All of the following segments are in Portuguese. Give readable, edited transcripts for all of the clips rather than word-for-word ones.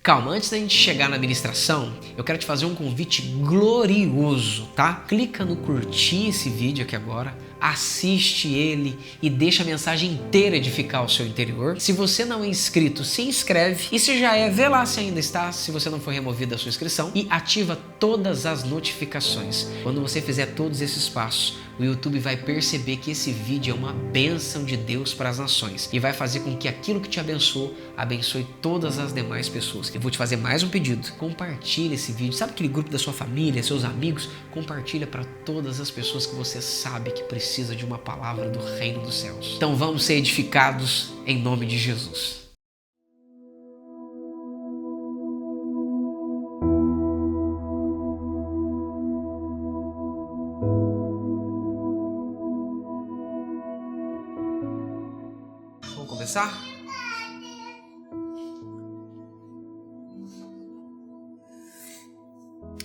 Calma, antes da gente chegar na ministração, eu quero te fazer um convite glorioso, tá? Clica no curtir esse vídeo aqui agora, assiste ele e deixa a mensagem inteira edificar o seu interior. Se você não é inscrito, se inscreve, e se já é, vê lá se ainda está, se você não for removido da sua inscrição, e ativa todas as notificações. Quando você fizer todos esses passos, o YouTube vai perceber que esse vídeo é uma bênção de Deus para as nações e vai fazer com que aquilo que te abençoou, abençoe todas as demais pessoas. Eu vou te fazer mais um pedido: compartilha esse vídeo. Sabe aquele grupo da sua família, seus amigos? Compartilha para todas as pessoas que você sabe que precisa de uma palavra do reino dos céus. Então vamos ser edificados em nome de Jesus. Vamos começar?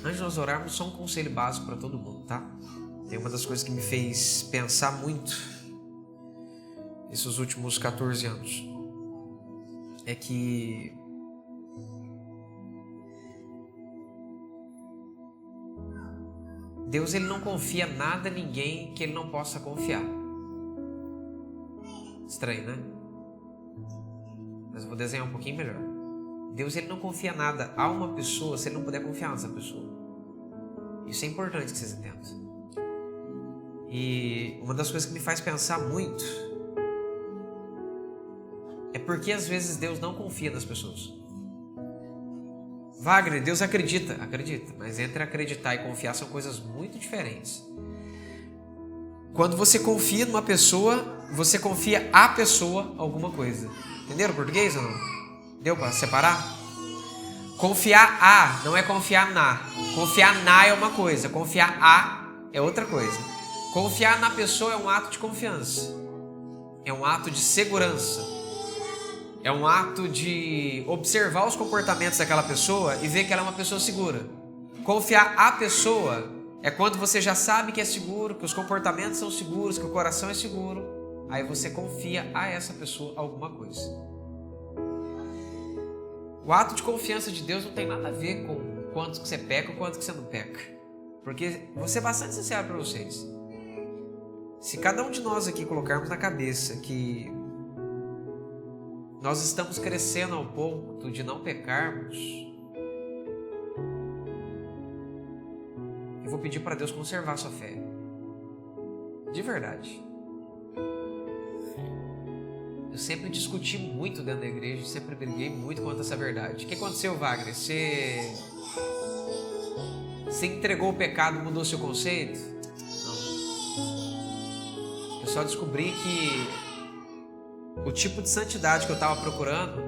Antes de nós orarmos, só um conselho básico para todo mundo, tá? Tem uma das coisas que me fez pensar muito esses últimos 14 anos. É que Deus, ele não confia nada a ninguém que ele não possa confiar. Estranho, né? Mas eu vou desenhar um pouquinho melhor. Deus, ele não confia nada a uma pessoa se ele não puder confiar nessa pessoa. Isso é importante que vocês entendam. E uma das coisas que me faz pensar muito é porque às vezes Deus não confia nas pessoas. Wagner, Deus acredita, mas entre acreditar e confiar são coisas muito diferentes. Quando você confia numa pessoa, você confia a pessoa alguma coisa. Entenderam o português ou não? Deu para separar? Confiar a não é confiar na. Confiar na é uma coisa, confiar a é outra coisa. Confiar na pessoa é um ato de confiança. É um ato de segurança. É um ato de observar os comportamentos daquela pessoa e ver que ela é uma pessoa segura. Confiar a pessoa é quando você já sabe que é seguro, que os comportamentos são seguros, que o coração é seguro. Aí você confia a essa pessoa alguma coisa. O ato de confiança de Deus não tem nada a ver com quanto que você peca ou quanto que você não peca. Porque vou ser bastante sincero para vocês. Se cada um de nós aqui colocarmos na cabeça que nós estamos crescendo ao ponto de não pecarmos, eu vou pedir para Deus conservar a sua fé. De verdade. Eu sempre discuti muito dentro da igreja, sempre briguei muito contra essa verdade. O que aconteceu, Wagner? Você entregou o pecado e mudou seu conceito? Não. Eu só descobri que o tipo de santidade que eu estava procurando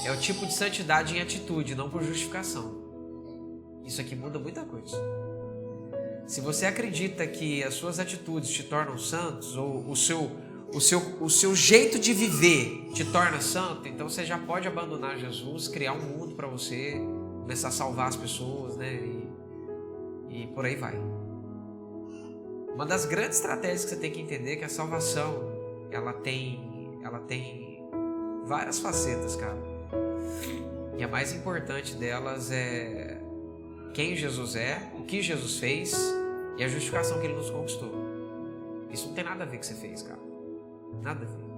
é o tipo de santidade em atitude, não por justificação. Isso aqui muda muita coisa. Se você acredita que as suas atitudes te tornam santos, ou o seu jeito de viver te torna santo, então você já pode abandonar Jesus, criar um mundo para você, começar a salvar as pessoas, né? E por aí vai. Uma das grandes estratégias que você tem que entender é que a salvação, ela tem várias facetas, cara. E a mais importante delas é quem Jesus é, o que Jesus fez e a justificação que ele nos conquistou. Isso não tem nada a ver com o que você fez, cara. Nada a ver.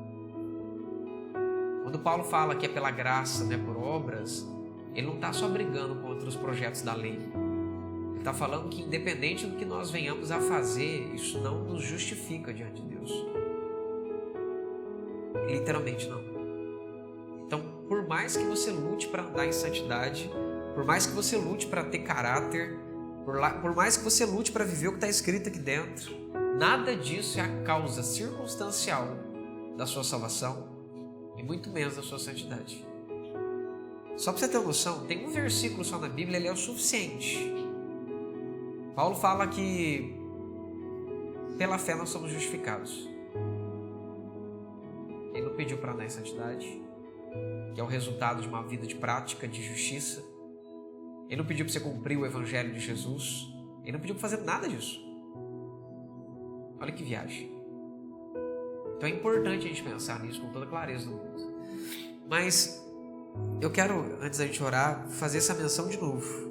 Quando Paulo fala que é pela graça, né, por obras, ele não está só brigando contra os projetos da lei. Ele está falando que independente do que nós venhamos a fazer, isso não nos justifica diante de Deus. Literalmente não. Então, por mais que você lute para andar em santidade, por mais que você lute para ter caráter, por mais que você lute para viver o que está escrito aqui dentro, nada disso é a causa circunstancial da sua salvação e muito menos da sua santidade. Só para você ter noção, tem um versículo só na Bíblia, ele é o suficiente. Paulo fala que pela fé nós somos justificados. Ele não pediu para andar em santidade, que é o resultado de uma vida de prática, de justiça. Ele não pediu para você cumprir o evangelho de Jesus. Ele não pediu para fazer nada disso. Olha que viagem. Então é importante a gente pensar nisso com toda clareza do mundo. Mas Eu quero, antes da gente orar, fazer essa menção de novo.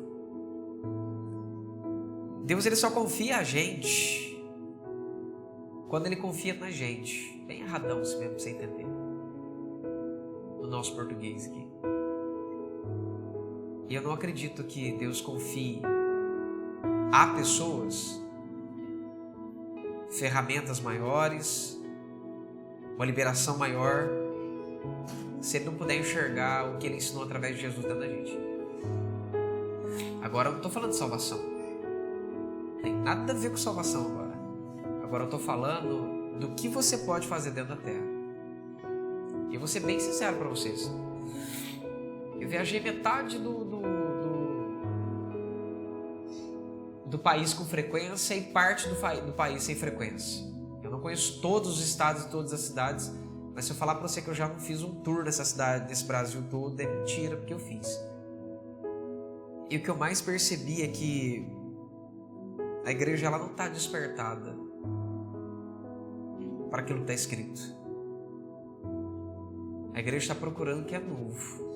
Deus, ele só confia a gente quando ele confia na gente. Bem erradão isso mesmo, pra você entender. No nosso português aqui. E eu não acredito que Deus confie a pessoas ferramentas maiores, uma liberação maior, se ele não puder enxergar o que ele ensinou através de Jesus dentro da gente. Agora eu não estou falando de salvação. Não tem nada a ver com salvação agora. Agora eu estou falando do que você pode fazer dentro da terra. E eu vou ser bem sincero para vocês. Eu viajei metade do país com frequência e parte do país sem frequência. Eu não conheço todos os estados e todas as cidades, mas se eu falar para você que eu já não fiz um tour nessa cidade, nesse Brasil todo, é mentira, porque eu fiz. E o que eu mais percebi é que a igreja ela não está despertada para aquilo que está escrito. A igreja está procurando o que é novo.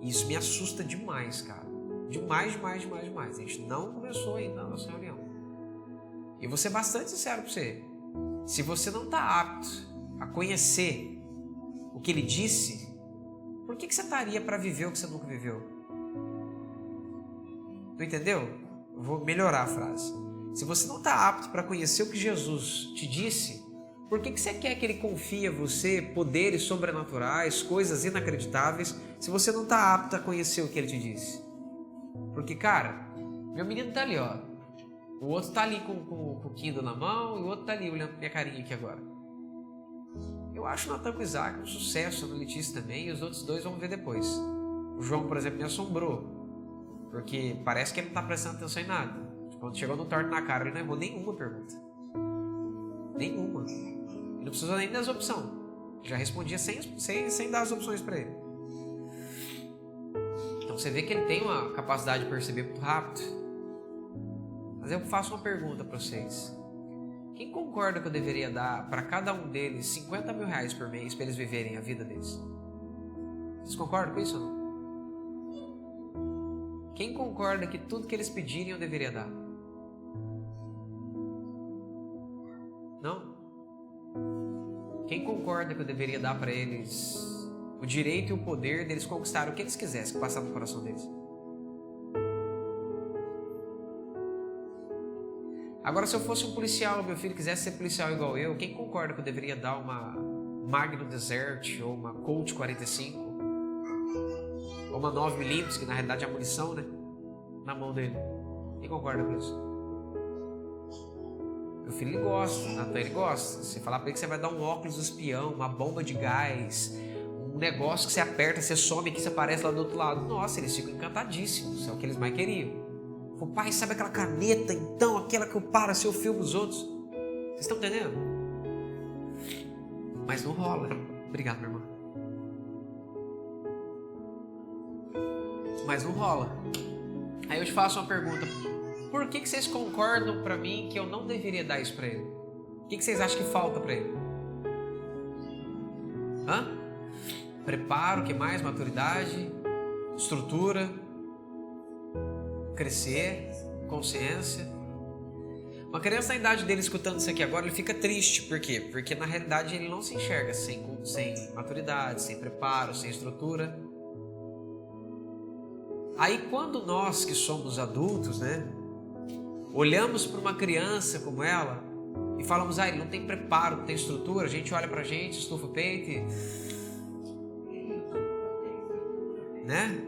E isso me assusta demais, cara. Demais. A gente não começou ainda a nossa reunião. E vou ser bastante sincero para você. Se você não está apto a conhecer o que ele disse, por que você estaria para viver o que você nunca viveu? Não entendeu? Eu vou melhorar a frase. Se você não está apto para conhecer o que Jesus te disse, por que você quer que ele confie a você poderes sobrenaturais, coisas inacreditáveis, se você não está apto a conhecer o que ele te disse? Porque, cara, meu menino tá ali, ó. O outro tá ali com o Kindle na mão e o outro tá ali olhando minha carinha aqui agora. Eu acho o Natan com o Isaac um sucesso no Letícia também, e os outros dois vamos ver depois. O João, por exemplo, me assombrou, porque parece que ele não tá prestando atenção em nada. Quando chegou no torto na cara, ele não errou nenhuma pergunta. Nenhuma. Ele não precisou nem das opções. Já respondia sem dar as opções para ele. Então você vê que ele tem uma capacidade de perceber muito rápido. Mas eu faço uma pergunta para vocês. Quem concorda que eu deveria dar para cada um deles 50 mil reais por mês para eles viverem a vida deles? Vocês concordam com isso ou não? Quem concorda que tudo que eles pedirem eu deveria dar? Não? Quem concorda que eu deveria dar para eles o direito e o poder deles conquistarem o que eles quisessem, que passar no coração deles? Agora, se eu fosse um policial, meu filho quisesse ser policial igual eu, quem concorda que eu deveria dar uma Magnum Desert ou uma Colt 45 ou uma 9mm, que na realidade é a munição, né? Na mão dele. Quem concorda com isso? Meu filho ele gosta, o Natan ele gosta. Você falar pra ele que você vai dar um óculos espião, uma bomba de gás, um negócio que você aperta, você some aqui, você aparece lá do outro lado. Nossa, eles ficam encantadíssimos, é o que eles mais queriam. O pai, sabe aquela caneta então, aquela que eu paro se eu filmo os outros? Vocês estão entendendo? Mas não rola. Obrigado, minha irmã. Mas não rola. Aí eu te faço uma pergunta. Por que vocês concordam pra mim que eu não deveria dar isso pra ele? O que vocês acham que falta pra ele? Hã? Preparo, o que mais? Maturidade? Estrutura? Crescer? Consciência? Uma criança na idade dele escutando isso aqui agora, ele fica triste. Por quê? Porque na realidade ele não se enxerga sem maturidade, sem preparo, sem estrutura. Aí quando nós que somos adultos, né, olhamos para uma criança como ela e falamos, ele não tem preparo, não tem estrutura, a gente olha pra gente, estufa o peito e... né?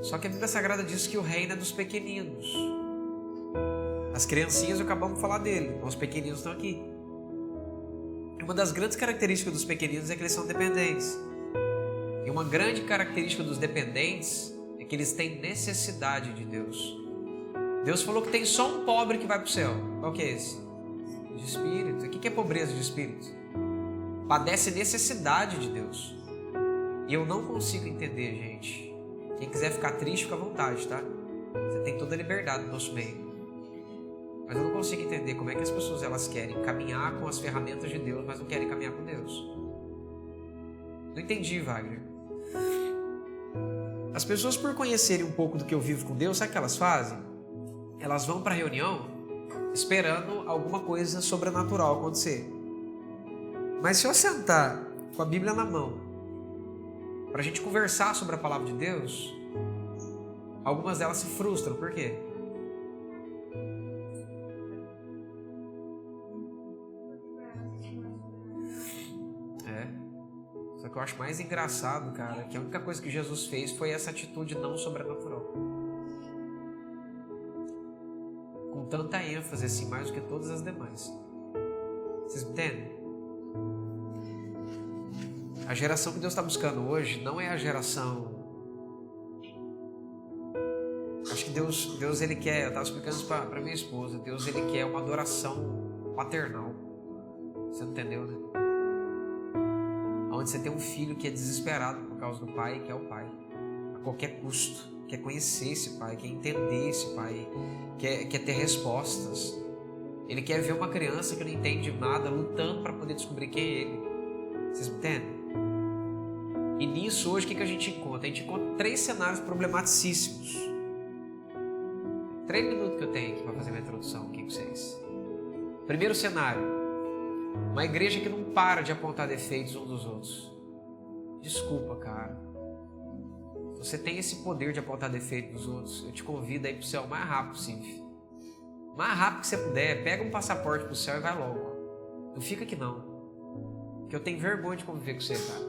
Só que a Bíblia Sagrada diz que o reino é dos pequeninos. As criancinhas acabamos de falar dele, os pequeninos estão aqui. Uma das grandes características dos pequeninos é que eles são dependentes. E uma grande característica dos dependentes é que eles têm necessidade de Deus. Deus falou que tem só um pobre que vai para o céu. Qual que é esse? De espírito. O que é pobreza de espírito? Padece necessidade de Deus. E eu não consigo entender, gente. Quem quiser ficar triste, fica à vontade, tá? Você tem toda a liberdade no nosso meio. Mas eu não consigo entender como é que as pessoas elas querem caminhar com as ferramentas de Deus, mas não querem caminhar com Deus. Não entendi, Wagner. As pessoas, por conhecerem um pouco do que eu vivo com Deus, sabe o que elas fazem? Elas vão para a reunião esperando alguma coisa sobrenatural acontecer. Mas se eu sentar com a Bíblia na mão, para a gente conversar sobre a palavra de Deus, algumas delas se frustram. Por quê? Só que eu acho mais engraçado, cara, que a única coisa que Jesus fez foi essa atitude não sobrenatural. Com tanta ênfase, assim, mais do que todas as demais. Vocês entendem? A geração que Deus está buscando hoje não é a geração... Acho que Deus ele quer... Eu estava explicando isso para minha esposa. Deus ele quer uma adoração paternal. Você não entendeu, né? Onde você tem um filho que é desesperado por causa do pai, que é o pai, a qualquer custo, quer conhecer esse pai, quer entender esse pai, quer ter respostas. Ele quer ver uma criança que não entende nada lutando para poder descobrir quem é ele. Vocês me entendem? E nisso hoje o que a gente encontra? A gente encontra 3 cenários problematicíssimos. 3 minutos que eu tenho aqui para fazer minha introdução aqui com vocês. Primeiro cenário. Uma igreja que não para de apontar defeitos uns dos outros. Desculpa, cara. Você tem esse poder de apontar defeitos dos outros. Eu te convido aí pro céu o mais rápido possível. O mais rápido que você puder, pega um passaporte pro céu e vai logo. Não fica aqui não. Porque eu tenho vergonha de conviver com você, cara.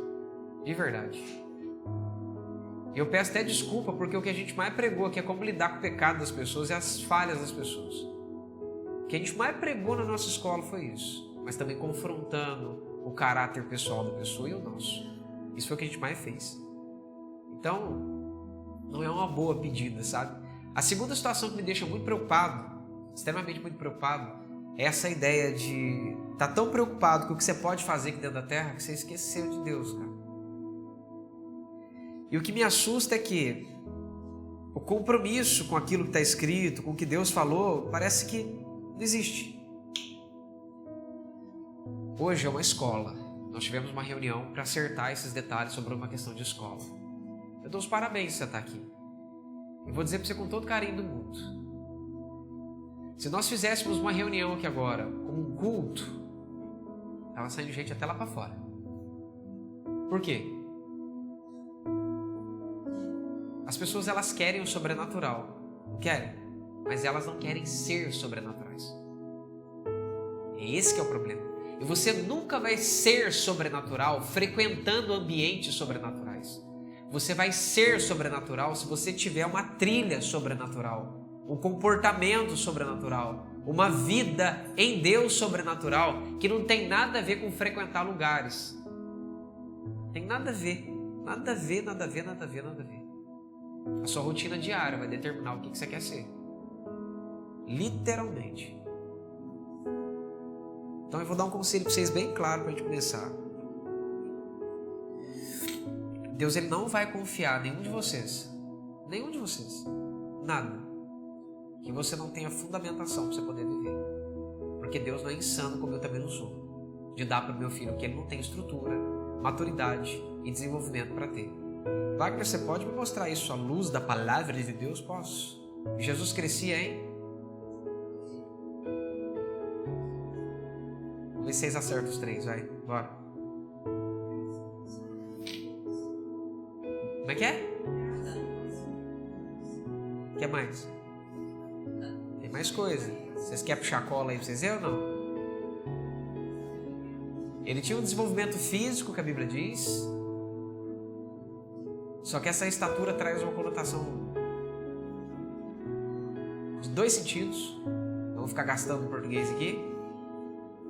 De verdade. E eu peço até desculpa, porque o que a gente mais pregou aqui é como lidar com o pecado das pessoas e as falhas das pessoas. O que a gente mais pregou na nossa escola foi isso. Mas também confrontando o caráter pessoal da pessoa e o nosso. Isso foi o que a gente mais fez. Então, não é uma boa pedida, sabe? A segunda situação que me deixa muito preocupado, extremamente muito preocupado, é essa ideia de estar tão preocupado com o que você pode fazer aqui dentro da terra que você esqueceu de Deus, cara. E o que me assusta é que o compromisso com aquilo que está escrito, com o que Deus falou, parece que não existe. Hoje é uma escola. Nós tivemos uma reunião para acertar esses detalhes sobre uma questão de escola. Eu dou os parabéns se você está aqui. E vou dizer para você com todo carinho do mundo. Se nós fizéssemos uma reunião aqui agora, como um culto, estava saindo gente até lá para fora. Por quê? As pessoas elas querem o sobrenatural. Querem. Mas elas não querem ser sobrenaturais. É esse que é o problema. E você nunca vai ser sobrenatural frequentando ambientes sobrenaturais. Você vai ser sobrenatural se você tiver uma trilha sobrenatural, um comportamento sobrenatural, uma vida em Deus sobrenatural que não tem nada a ver com frequentar lugares. Tem nada a ver. Nada a ver, nada a ver, nada a ver, nada a ver. A sua rotina diária vai determinar o que você quer ser. Literalmente. Então eu vou dar um conselho para vocês bem claro para a gente começar. Deus ele não vai confiar nenhum de vocês, nada, que você não tenha fundamentação para você poder viver. Porque Deus não é insano, como eu também não sou, de dar para o meu filho que ele não tem estrutura, maturidade e desenvolvimento para ter. Wagner, você pode me mostrar isso à luz da palavra de Deus? Posso. Jesus crescia, hein? Vamos ver se vocês acertam os 3, vai. Bora. Como é que é? O que mais? Tem mais coisa. Vocês querem puxar a cola aí pra vocês verem ou não? Ele tinha um desenvolvimento físico, que a Bíblia diz. Só que essa estatura traz uma conotação de 2 sentidos. Não vou ficar gastando português aqui.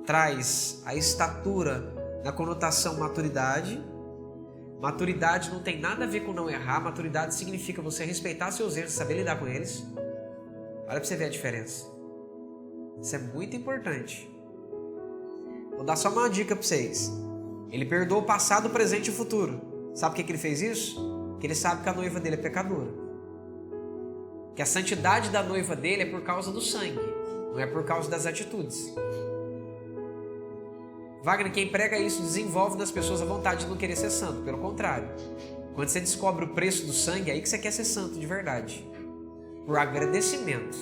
Traz a estatura na conotação maturidade. Maturidade não tem nada a ver com não errar. Maturidade significa você respeitar seus erros e saber lidar com eles. Olha pra você ver a diferença. Isso é muito importante. Vou dar só uma dica pra vocês. Ele perdoa o passado, o presente e o futuro. Sabe por que ele fez isso? Porque ele sabe que a noiva dele é pecadora. Que a santidade da noiva dele é por causa do sangue, não é por causa das atitudes. Wagner, quem prega isso desenvolve nas pessoas a vontade de não querer ser santo. Pelo contrário, Quando você descobre o preço do sangue, é aí que você quer ser santo de verdade. Por agradecimento.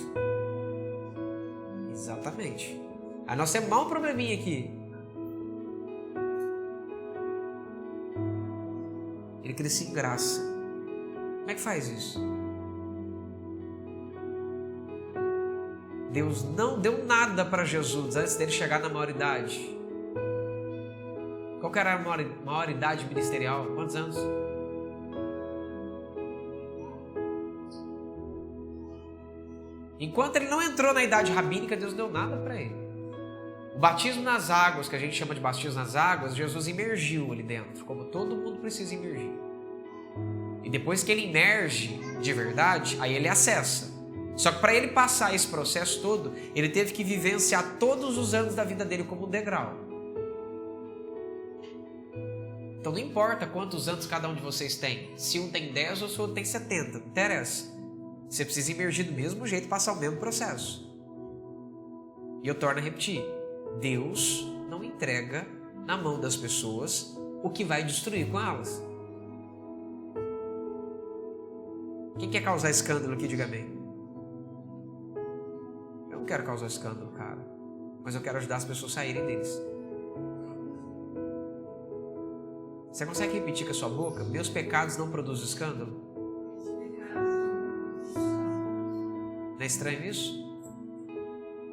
Exatamente. Aí nós temos mais um probleminha aqui. Ele crescia em graça. Como é que faz isso? Deus não deu nada para Jesus antes dele chegar na maioridade. Qual que era a maioridade ministerial? Quantos anos? Enquanto ele não entrou na idade rabínica, Deus não deu nada para ele. O batismo nas águas, que a gente chama de batismo nas águas, Jesus imergiu ali dentro, como todo mundo precisa imergir. E depois que ele imerge de verdade, aí ele acessa. Só que para ele passar esse processo todo, ele teve que vivenciar todos os anos da vida dele como um degrau. Então não importa quantos anos cada um de vocês tem, se um tem 10 ou se o outro tem 70, não interessa. Você precisa imergir do mesmo jeito e passar o mesmo processo. E eu torno a repetir, Deus não entrega na mão das pessoas o que vai destruir com elas. Quem quer causar escândalo aqui, diga amém. Eu não quero causar escândalo, cara, mas eu quero ajudar as pessoas a saírem deles. Você consegue repetir com a sua boca? Meus pecados não produzem escândalo? Não é estranho isso?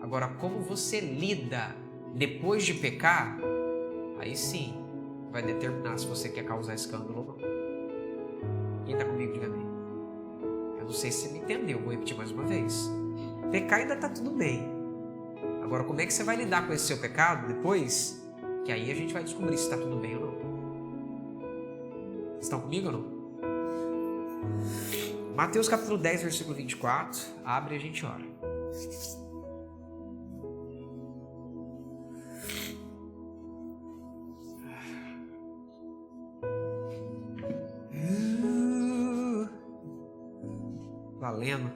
Agora, como você lida depois de pecar, aí sim vai determinar se você quer causar escândalo ou não. Quem está comigo, diga amém. Eu não sei se você me entendeu, vou repetir mais uma vez. Pecar ainda está tudo bem. Agora, como é que você vai lidar com esse seu pecado depois? Que aí a gente vai descobrir se está tudo bem ou não. Vocês estão comigo ou não? Mateus capítulo 10, versículo 24. Abre e a gente ora. Valendo.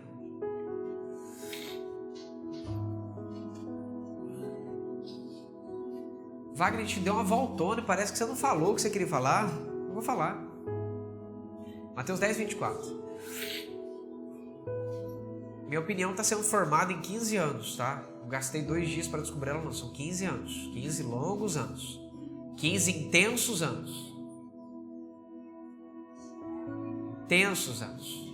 Wagner te deu uma voltona, parece que você não falou o que você queria falar. Eu vou falar. Mateus 10, 24. Minha opinião está sendo formada em 15 anos, tá? Eu gastei 2 dias para descobrir ela, não. São 15 anos. 15 longos anos. 15 intensos anos. Intensos anos.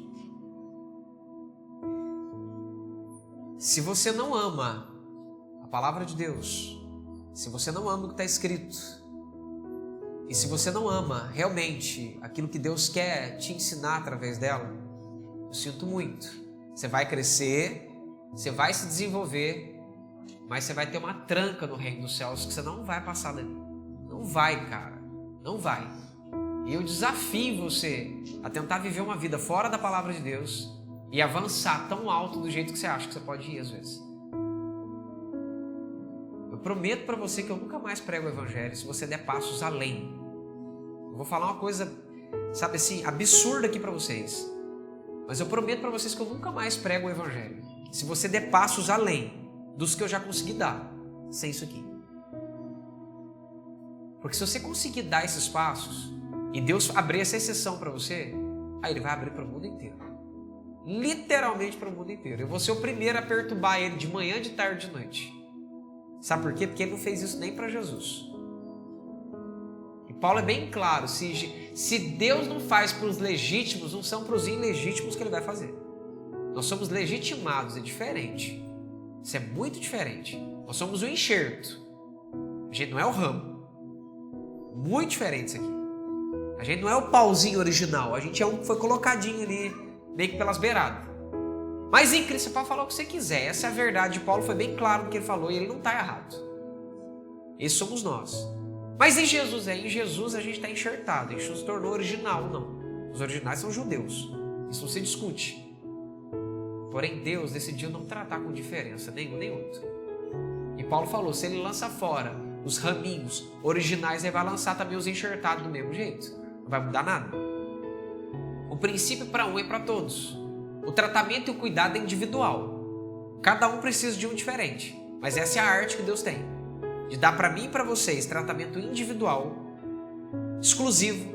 Se você não ama a palavra de Deus, se você não ama o que está escrito, e se você não ama realmente aquilo que Deus quer te ensinar através dela, eu sinto muito. Você vai crescer, você vai se desenvolver, mas você vai ter uma tranca no reino dos céus que você não vai passar dali. Não vai, cara. Não vai. E eu desafio você a tentar viver uma vida fora da palavra de Deus e avançar tão alto do jeito que você acha que você pode ir às vezes. Eu prometo para você que eu nunca mais prego o evangelho se você der passos além. Eu vou falar uma coisa, sabe assim, absurda aqui para vocês. Mas eu prometo para vocês que eu nunca mais prego o evangelho se você der passos além dos que eu já consegui dar, sem isso aqui. Porque se você conseguir dar esses passos e Deus abrir essa exceção para você, aí Ele vai abrir para o mundo inteiro. Literalmente para o mundo inteiro. Eu vou ser o primeiro a perturbar Ele de manhã, de tarde, de noite. Sabe por quê? Porque Ele não fez isso nem para Jesus. E Paulo é bem claro, se Deus não faz para os legítimos, não são para os ilegítimos que Ele vai fazer. Nós somos legitimados, é diferente. Isso é muito diferente. Nós somos o enxerto. A gente não é o ramo. Muito diferente isso aqui. A gente não é o pauzinho original, a gente é um que foi colocadinho ali, meio que pelas beiradas. Mas em Cristo você pode falar o que você quiser, essa é a verdade. Paulo foi bem claro no que ele falou e ele não está errado. Esses somos nós. Mas em Jesus a gente está enxertado, a gente não se tornou original, não. Os originais são judeus, isso não se discute. Porém Deus decidiu não tratar com diferença nenhum nem outro. E Paulo falou, se ele lança fora os raminhos originais, ele vai lançar também os enxertados do mesmo jeito. Não vai mudar nada. O princípio para um é para todos. O tratamento e o cuidado é individual. Cada um precisa de um diferente. Mas essa é a arte que Deus tem. De dar para mim e para vocês tratamento individual, exclusivo,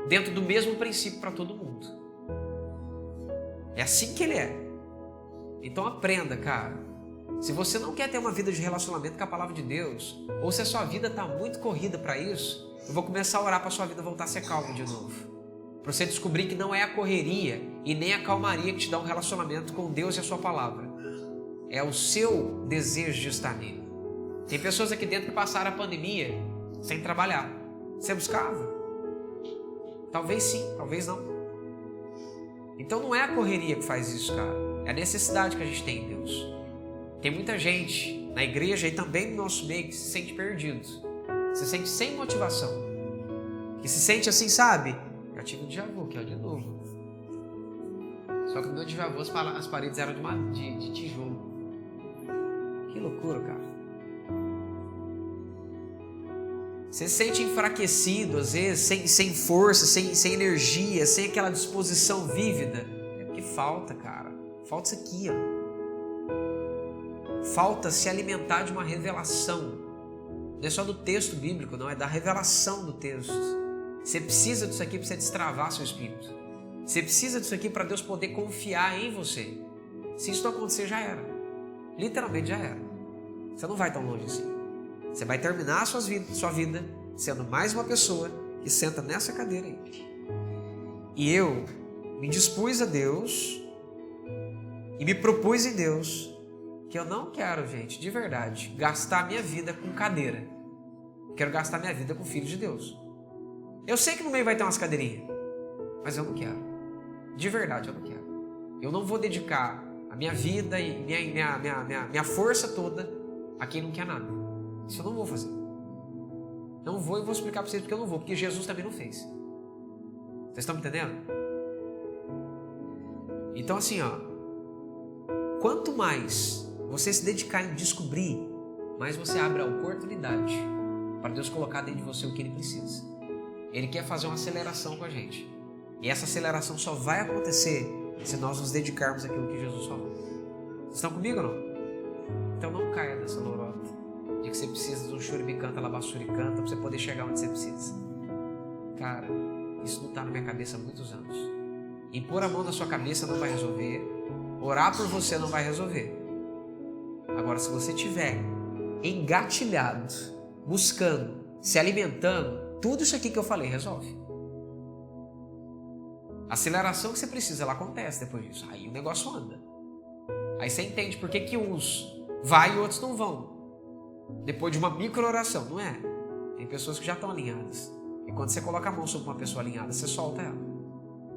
dentro do mesmo princípio para todo mundo. É assim que ele é. Então aprenda, cara. Se você não quer ter uma vida de relacionamento com a palavra de Deus, ou se a sua vida está muito corrida para isso, eu vou começar a orar para a sua vida voltar a ser calma de novo. Para você descobrir que não é a correria e nem a calmaria que te dá um relacionamento com Deus e a sua palavra. É o seu desejo de estar nele. Tem pessoas aqui dentro que passaram a pandemia sem trabalhar. Você buscava? Talvez sim, talvez não. Então não é a correria que faz isso, cara. É a necessidade que a gente tem em Deus. Tem muita gente na igreja e também no nosso meio que se sente perdido. Se sente sem motivação. Que se sente assim, sabe? Já tive um déjà vu aqui, ó, de novo. Só que no meu déjà vu as paredes eram de tijolo. Que loucura, cara. Você se sente enfraquecido, às vezes, sem força, sem energia, sem aquela disposição vívida. É porque falta, cara. Falta isso aqui, ó. Falta se alimentar de uma revelação. Não é só do texto bíblico, não. É da revelação do texto. Você precisa disso aqui para você destravar seu espírito. Você precisa disso aqui para Deus poder confiar em você. Se isso não acontecer, já era. Literalmente já era. Você não vai tão longe assim. Você vai terminar a sua vida sendo mais uma pessoa que senta nessa cadeira aí. E eu me dispus a Deus e me propus em Deus que eu não quero, gente, de verdade, gastar minha vida com cadeira. Quero gastar minha vida com Filho de Deus. Eu sei que no meio vai ter umas cadeirinhas, mas eu não quero. De verdade, eu não quero. Eu não vou dedicar a minha vida e minha força toda a quem não quer nada. Isso eu não vou fazer. Não vou e vou explicar para vocês porque eu não vou, porque Jesus também não fez. Vocês estão me entendendo? Então assim, ó, quanto mais você se dedicar em descobrir, mais você abre a oportunidade para Deus colocar dentro de você o que Ele precisa. Ele quer fazer uma aceleração com a gente. E essa aceleração só vai acontecer se nós nos dedicarmos àquilo que Jesus falou. Vocês estão comigo ou não? Então não caia nessa lorota de que você precisa de um churibicanta, labassuricanta para você poder chegar onde você precisa. Cara, isso não está na minha cabeça há muitos anos. Impor a mão na sua cabeça não vai resolver. Orar por você não vai resolver. Agora, se você estiver engatilhado, buscando, se alimentando, tudo isso aqui que eu falei resolve. A aceleração que você precisa, ela acontece depois disso. Aí o negócio anda. Aí você entende por que uns vai e outros não vão. Depois de uma micro-oração, não é? Tem pessoas que já estão alinhadas. E quando você coloca a mão sobre uma pessoa alinhada, você solta ela.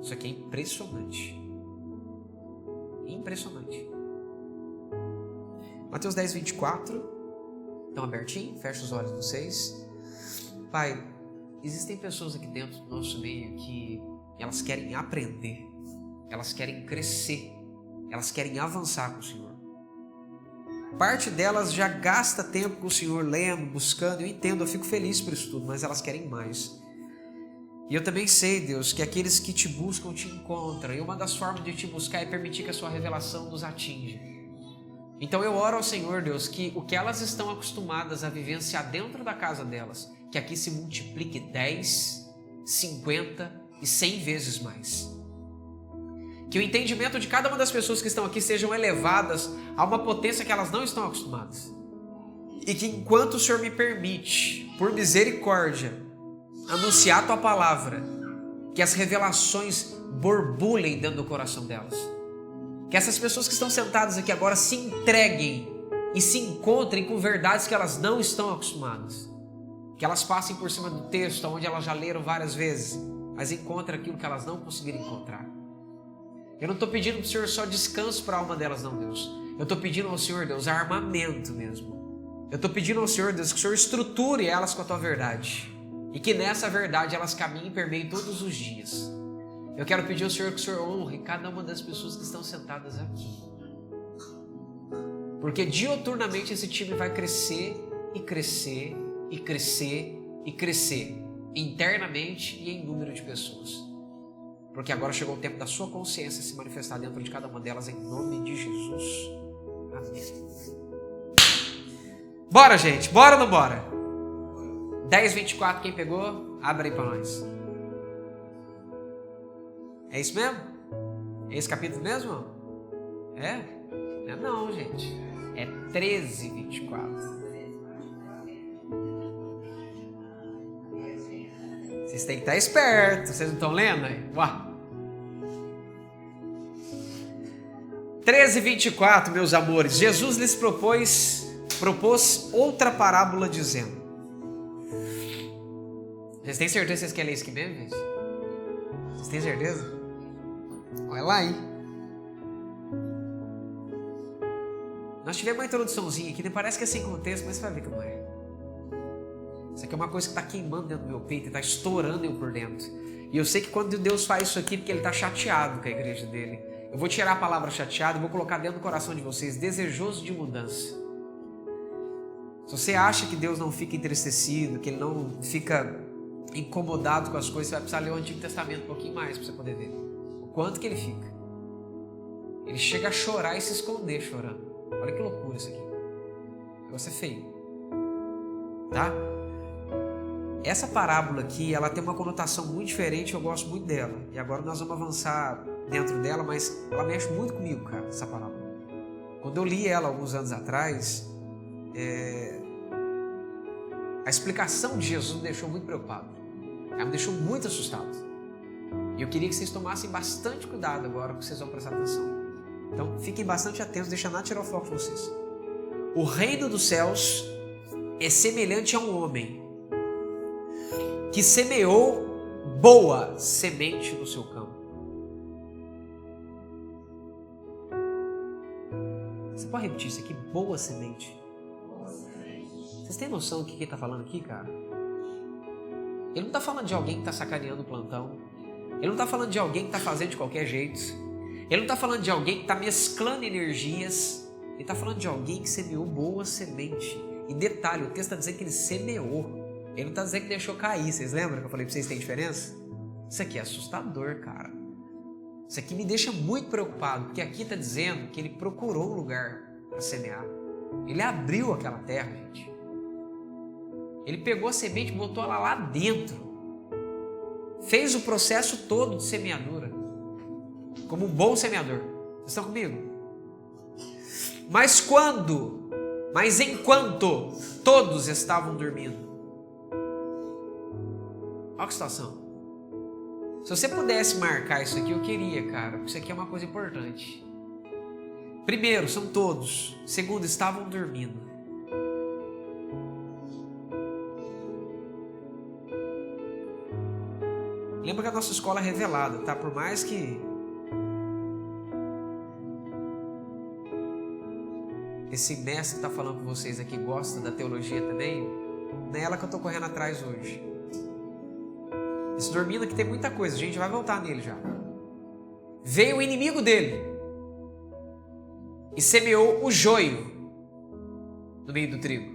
Isso aqui é impressionante. Impressionante. Mateus 10, 24. Estão abertinho? Fecha os olhos de vocês. Pai, existem pessoas aqui dentro do nosso meio que elas querem aprender. Elas querem crescer. Elas querem avançar com o Senhor. Parte delas já gasta tempo com o Senhor, lendo, buscando. Eu entendo, eu fico feliz por isso tudo, mas elas querem mais. E eu também sei, Deus, que aqueles que te buscam te encontram. E uma das formas de te buscar é permitir que a sua revelação nos atinja. Então eu oro ao Senhor, Deus, que o que elas estão acostumadas a vivenciar dentro da casa delas, que aqui se multiplique 10, 50 e 100 vezes mais. Que o entendimento de cada uma das pessoas que estão aqui sejam elevadas a uma potência que elas não estão acostumadas. E que enquanto o Senhor me permite, por misericórdia, anunciar a Tua palavra, que as revelações borbulhem dentro do coração delas. Que essas pessoas que estão sentadas aqui agora se entreguem e se encontrem com verdades que elas não estão acostumadas. Que elas passem por cima do texto, onde elas já leram várias vezes, mas encontrem aquilo que elas não conseguiram encontrar. Eu não estou pedindo para o Senhor só descanso para a alma delas, não, Deus. Eu estou pedindo ao Senhor, Deus, armamento mesmo. Eu estou pedindo ao Senhor, Deus, que o Senhor estruture elas com a Tua verdade. E que nessa verdade elas caminhem e permeiem todos os dias. Eu quero pedir ao Senhor que o Senhor honre cada uma das pessoas que estão sentadas aqui. Porque diuturnamente esse time vai crescer e crescer e crescer e crescer. Internamente e em número de pessoas. Porque agora chegou o tempo da sua consciência se manifestar dentro de cada uma delas, em nome de Jesus. Amém. Bora, gente. Bora ou não bora? 10, 24, quem pegou? Abre aí para nós. É isso mesmo? É esse capítulo mesmo? É? Não é não, gente. É 13:24. Vocês têm que estar espertos. Vocês não estão lendo aí? Uau. 13:24, meus amores. Jesus lhes propôs outra parábola dizendo. Vocês têm certeza que vocês querem ler isso aqui mesmo, gente? Vocês têm certeza? Olha lá, hein? Nós tivemos uma introduçãozinha aqui, nem parece que é sem contexto, mas você vai ver como é. Isso aqui é uma coisa que está queimando dentro do meu peito e está estourando eu por dentro. E eu sei que quando Deus faz isso aqui, porque Ele está chateado com a igreja dele. Eu vou tirar a palavra chateado e vou colocar dentro do coração de vocês, desejoso de mudança. Se você acha que Deus não fica entristecido, que Ele não fica incomodado com as coisas, você vai precisar ler o Antigo Testamento um pouquinho mais para você poder ver o quanto que Ele fica. Ele chega a chorar e se esconder chorando. Olha que loucura isso aqui. O negócio é feio. Tá? Essa parábola aqui, ela tem uma conotação muito diferente, eu gosto muito dela. E agora nós vamos avançar dentro dela, mas ela mexe muito comigo, cara, essa parábola. Quando eu li ela alguns anos atrás, a explicação de Jesus me deixou muito preocupado. Ela me deixou muito assustado. E eu queria que vocês tomassem bastante cuidado agora, porque vocês vão prestar atenção. Então, fiquem bastante atentos, deixa nada tirar o foco de vocês. O reino dos céus é semelhante a um homem que semeou boa semente no seu campo. Você pode repetir isso aqui? Boa semente. Vocês têm noção do que ele está falando aqui, cara? Ele não está falando de alguém que está sacaneando o plantão. Ele não está falando de alguém que está fazendo de qualquer jeito. Ele não está falando de alguém que está mesclando energias. Ele está falando de alguém que semeou boa semente. E detalhe, o texto está dizendo que ele semeou. Ele não está dizendo que deixou cair. Vocês lembram que eu falei para vocês que tem diferença? Isso aqui é assustador, cara. Isso aqui me deixa muito preocupado, porque aqui está dizendo que ele procurou um lugar para semear. Ele abriu aquela terra, gente. Ele pegou a semente e botou ela lá dentro. Fez o processo todo de semeadura. Como um bom semeador. Vocês estão comigo? Mas enquanto todos estavam dormindo. Olha que situação. Se você pudesse marcar isso aqui, eu queria, cara, porque isso aqui é uma coisa importante. Primeiro, são todos. Segundo, estavam dormindo. Lembra que a nossa escola é revelada, tá? Por mais que esse mestre que tá falando com vocês aqui gosta da teologia também, não é ela que eu tô correndo atrás hoje. Esse dormindo aqui tem muita coisa, a gente vai voltar nele já. Veio o inimigo dele e semeou o joio no meio do trigo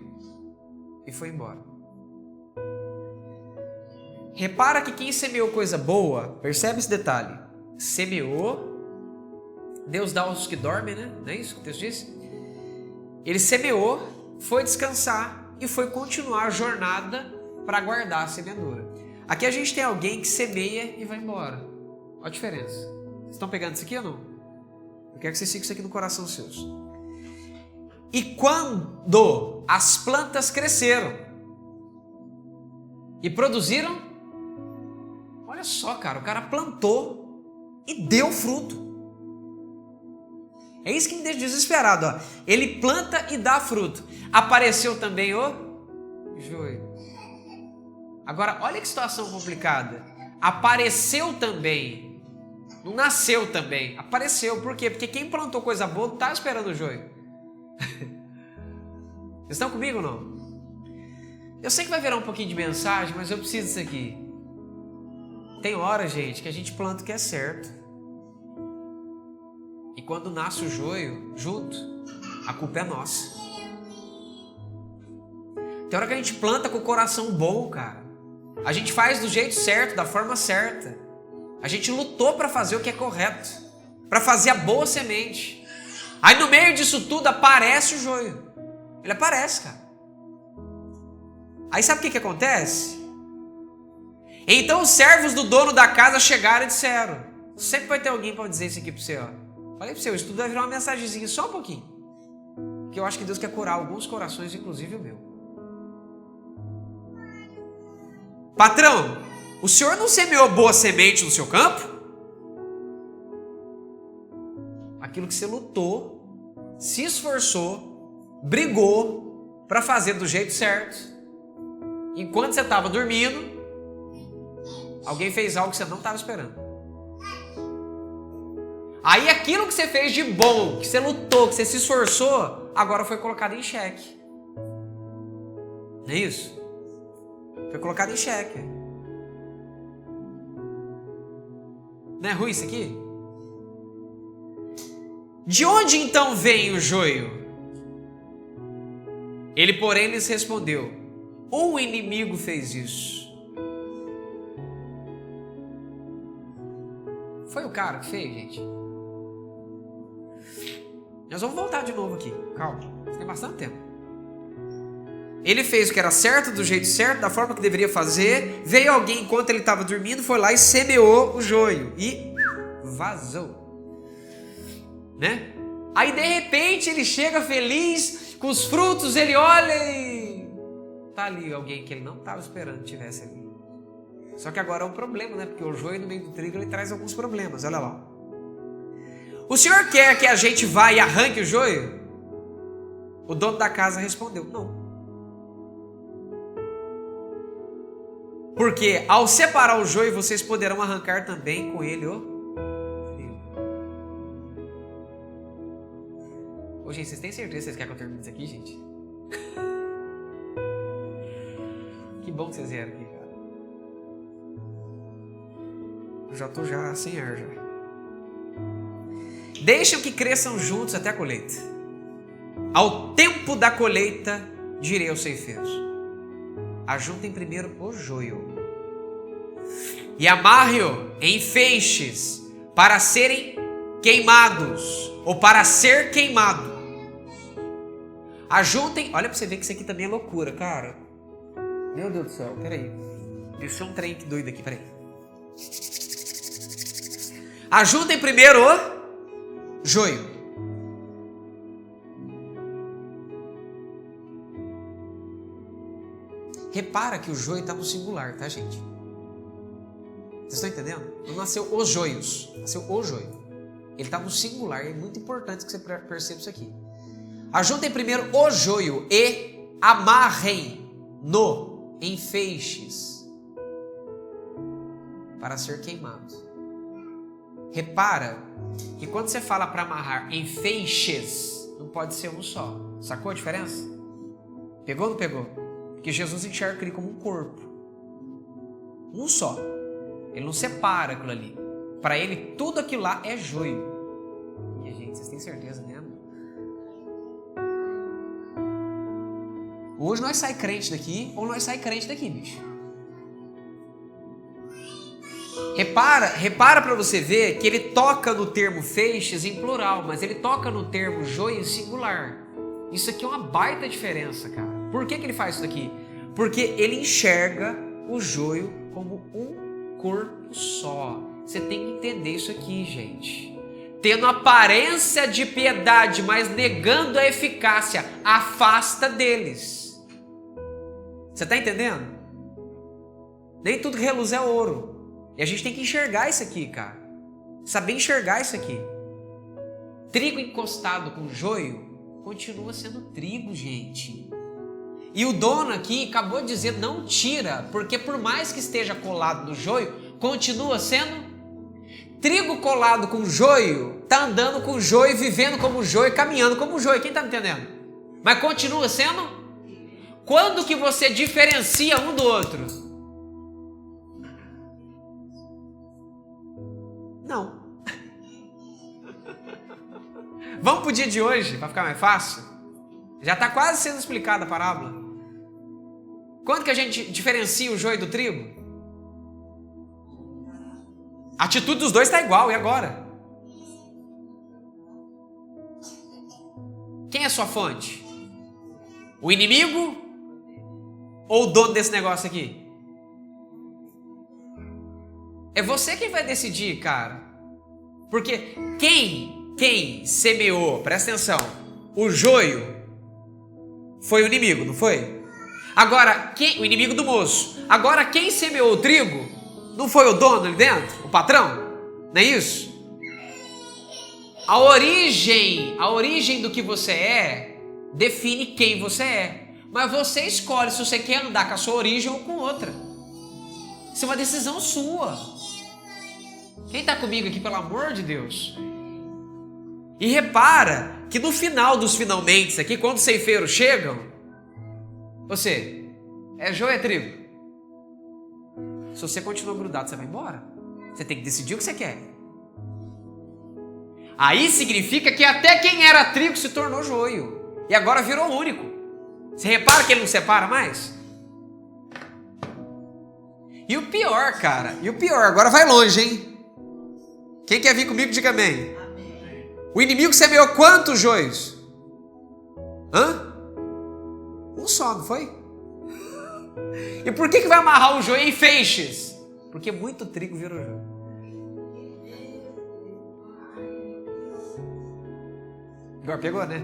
e foi embora. Repara que quem semeou coisa boa, percebe esse detalhe, semeou, Deus dá aos que dormem, né? Não é isso que o texto diz? Ele semeou, foi descansar e foi continuar a jornada para guardar a semeadura. Aqui a gente tem alguém que semeia e vai embora. Olha a diferença. Vocês estão pegando isso aqui ou não? Eu quero que vocês fiquem isso aqui no coração seus. E quando as plantas cresceram e produziram, olha só, cara, o cara plantou e deu fruto. É isso que me deixa desesperado, ó. Ele planta e dá fruto. Apareceu também o joio. Agora, olha que situação complicada. Apareceu também. Não nasceu também. Apareceu. Por quê? Porque quem plantou coisa boa não está esperando o joio. Vocês estão comigo ou não? Eu sei que vai virar um pouquinho de mensagem, mas eu preciso disso aqui. Tem hora, gente, que a gente planta o que é certo. E quando nasce o joio, junto, a culpa é nossa. Tem hora que a gente planta com o coração bom, cara. A gente faz do jeito certo, da forma certa. A gente lutou para fazer o que é correto, para fazer a boa semente. Aí no meio disso tudo aparece o joio. Ele aparece, cara. Aí sabe o que acontece? Então os servos do dono da casa chegaram e disseram: Sempre vai ter alguém para dizer isso aqui para você, ó. Falei para você, o estudo vai virar uma mensagenzinha só um pouquinho. Que eu acho que Deus quer curar alguns corações, inclusive o meu. Patrão, o senhor não semeou boa semente no seu campo? Aquilo que você lutou, se esforçou, brigou para fazer do jeito certo. Enquanto você estava dormindo, alguém fez algo que você não estava esperando. Aí aquilo que você fez de bom, que você lutou, que você se esforçou, agora foi colocado em xeque. Não é isso? Foi colocado em xeque. Não é ruim isso aqui? De onde então vem o joio? Ele, porém, lhes respondeu: o inimigo fez isso. Foi o cara que fez, gente? Nós vamos voltar de novo aqui. Calma, tem bastante tempo. Ele fez o que era certo, do jeito certo, da forma que deveria fazer. Veio alguém enquanto ele estava dormindo, foi lá e semeou o joio. E vazou. Né? Aí de repente ele chega feliz, com os frutos, ele olha e... tá ali alguém que ele não estava esperando que tivesse ali. Só que agora é um problema, né? Porque o joio no meio do trigo, ele traz alguns problemas. Olha lá. O senhor quer que a gente vá e arranque o joio? O dono da casa respondeu: não. Porque ao separar o joio, vocês poderão arrancar também com ele o trigo. Ô, gente, vocês têm certeza que vocês querem que eu termine isso aqui, gente? Que bom que vocês vieram aqui, cara. Eu já tô sem ar já. Deixam que cresçam juntos até a colheita. Ao tempo da colheita, direi aos ceifeiros: ajuntem primeiro o joio e amarre-o em feixes para serem queimados, ou para ser queimado. Ajuntem, olha para você ver que isso aqui também é loucura, cara. Meu Deus do céu, peraí. Deixa um trem doido aqui, peraí. Ajuntem primeiro o joio. Repara que o joio está no singular, tá, gente? Vocês estão entendendo? Não nasceu os joios, nasceu o joio. Ele está no singular, é muito importante que você perceba isso aqui. Ajuntem primeiro o joio e amarrem-no em feixes para ser queimado. Repara que quando você fala para amarrar em feixes, não pode ser um só. Sacou a diferença? Pegou ou não pegou? Porque Jesus enxerga aquilo como um corpo. Um só. Ele não separa aquilo ali. Para ele, tudo aquilo lá é joio. E, gente, vocês têm certeza, né? Hoje nós sai crente daqui, ou nós sai crente daqui, bicho. Repara para você ver que ele toca no termo feixes em plural, mas ele toca no termo joio em singular. Isso aqui é uma baita diferença, cara. Por que ele faz isso aqui? Porque ele enxerga o joio como um corpo só. Você tem que entender isso aqui, gente. Tendo aparência de piedade, mas negando a eficácia, afasta deles. Você está entendendo? Nem tudo que reluz é ouro. E a gente tem que enxergar isso aqui, cara. Saber enxergar isso aqui. Trigo encostado com joio continua sendo trigo, gente. E o dono aqui acabou de dizer: não tira, porque por mais que esteja colado no joio, continua sendo trigo colado com joio, tá andando com joio, vivendo como joio, caminhando como joio. Quem tá me entendendo? Mas continua sendo. Quando que você diferencia um do outro? Não. Vamos pro dia de hoje, para ficar mais fácil? Já está quase sendo explicada a parábola. Quando que a gente diferencia o joio do trigo? A atitude dos dois está igual, e agora? Quem é sua fonte? O inimigo ou o dono desse negócio aqui? É você quem vai decidir, cara. Porque quem semeou, presta atenção, o joio foi o inimigo, não foi? Agora, o inimigo do moço. Agora, quem semeou o trigo não foi o dono ali dentro? O patrão? Não é isso? A origem do que você é define quem você é. Mas você escolhe se você quer andar com a sua origem ou com outra. Isso é uma decisão sua. Quem está comigo aqui, pelo amor de Deus? E repara que no final dos finalmente aqui, quando os ceifeiros chegam, você é joio ou é trigo? Se você continua grudado, você vai embora. Você tem que decidir o que você quer. Aí significa que até quem era trigo se tornou joio. E agora virou único. Você repara que ele não separa mais? E o pior, cara, agora vai longe, hein? Quem quer vir comigo, diga amém. O inimigo semeou quantos joios? Um só, não foi? E por que vai amarrar o joio em feixes? Porque muito trigo virou joio. Agora pegou, né?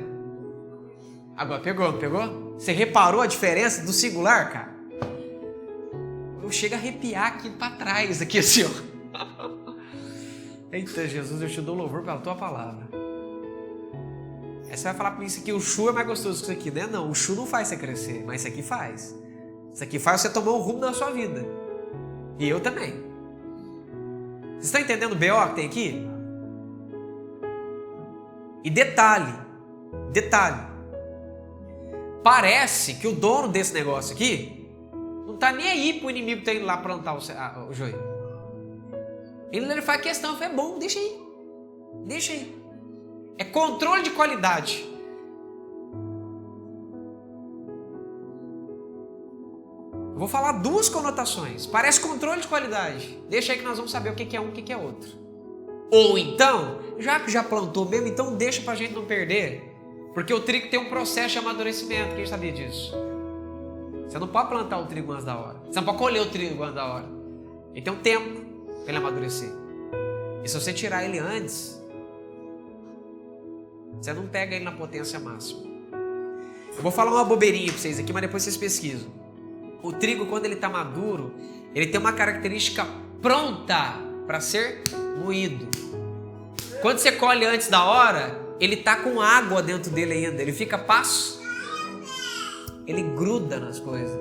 Agora pegou, não pegou? Você reparou a diferença do singular, cara? Eu chego a arrepiar aqui pra trás, aqui assim, ó. Eita, Jesus, eu te dou louvor pela tua palavra. Aí você vai falar pra mim, isso aqui, o chu é mais gostoso que isso aqui, né? Não, o chu não faz você crescer, mas isso aqui faz. Isso aqui faz você tomar um rumo na sua vida. E eu também. Vocês estão entendendo o BO que tem aqui? E detalhe. Parece que o dono desse negócio aqui não tá nem aí pro inimigo ter ido lá plantar o joio. Ele faz questão, é bom, deixa aí. É controle de qualidade. Eu vou falar duas conotações. Parece controle de qualidade. Deixa aí que nós vamos saber o que é um e o que é outro. Ou então, já que já plantou mesmo, então deixa pra gente não perder. Porque o trigo tem um processo de amadurecimento. Quem sabia disso? Você não pode plantar o trigo antes da hora. Você não pode colher o trigo antes da hora. Ele tem um tempo para ele amadurecer. E se você tirar ele antes, você não pega ele na potência máxima. Eu vou falar uma bobeirinha para vocês aqui, mas depois vocês pesquisam. O trigo, quando ele está maduro, ele tem uma característica pronta para ser moído. Quando você colhe antes da hora, ele está com água dentro dele ainda. Ele fica passo. Ele gruda nas coisas.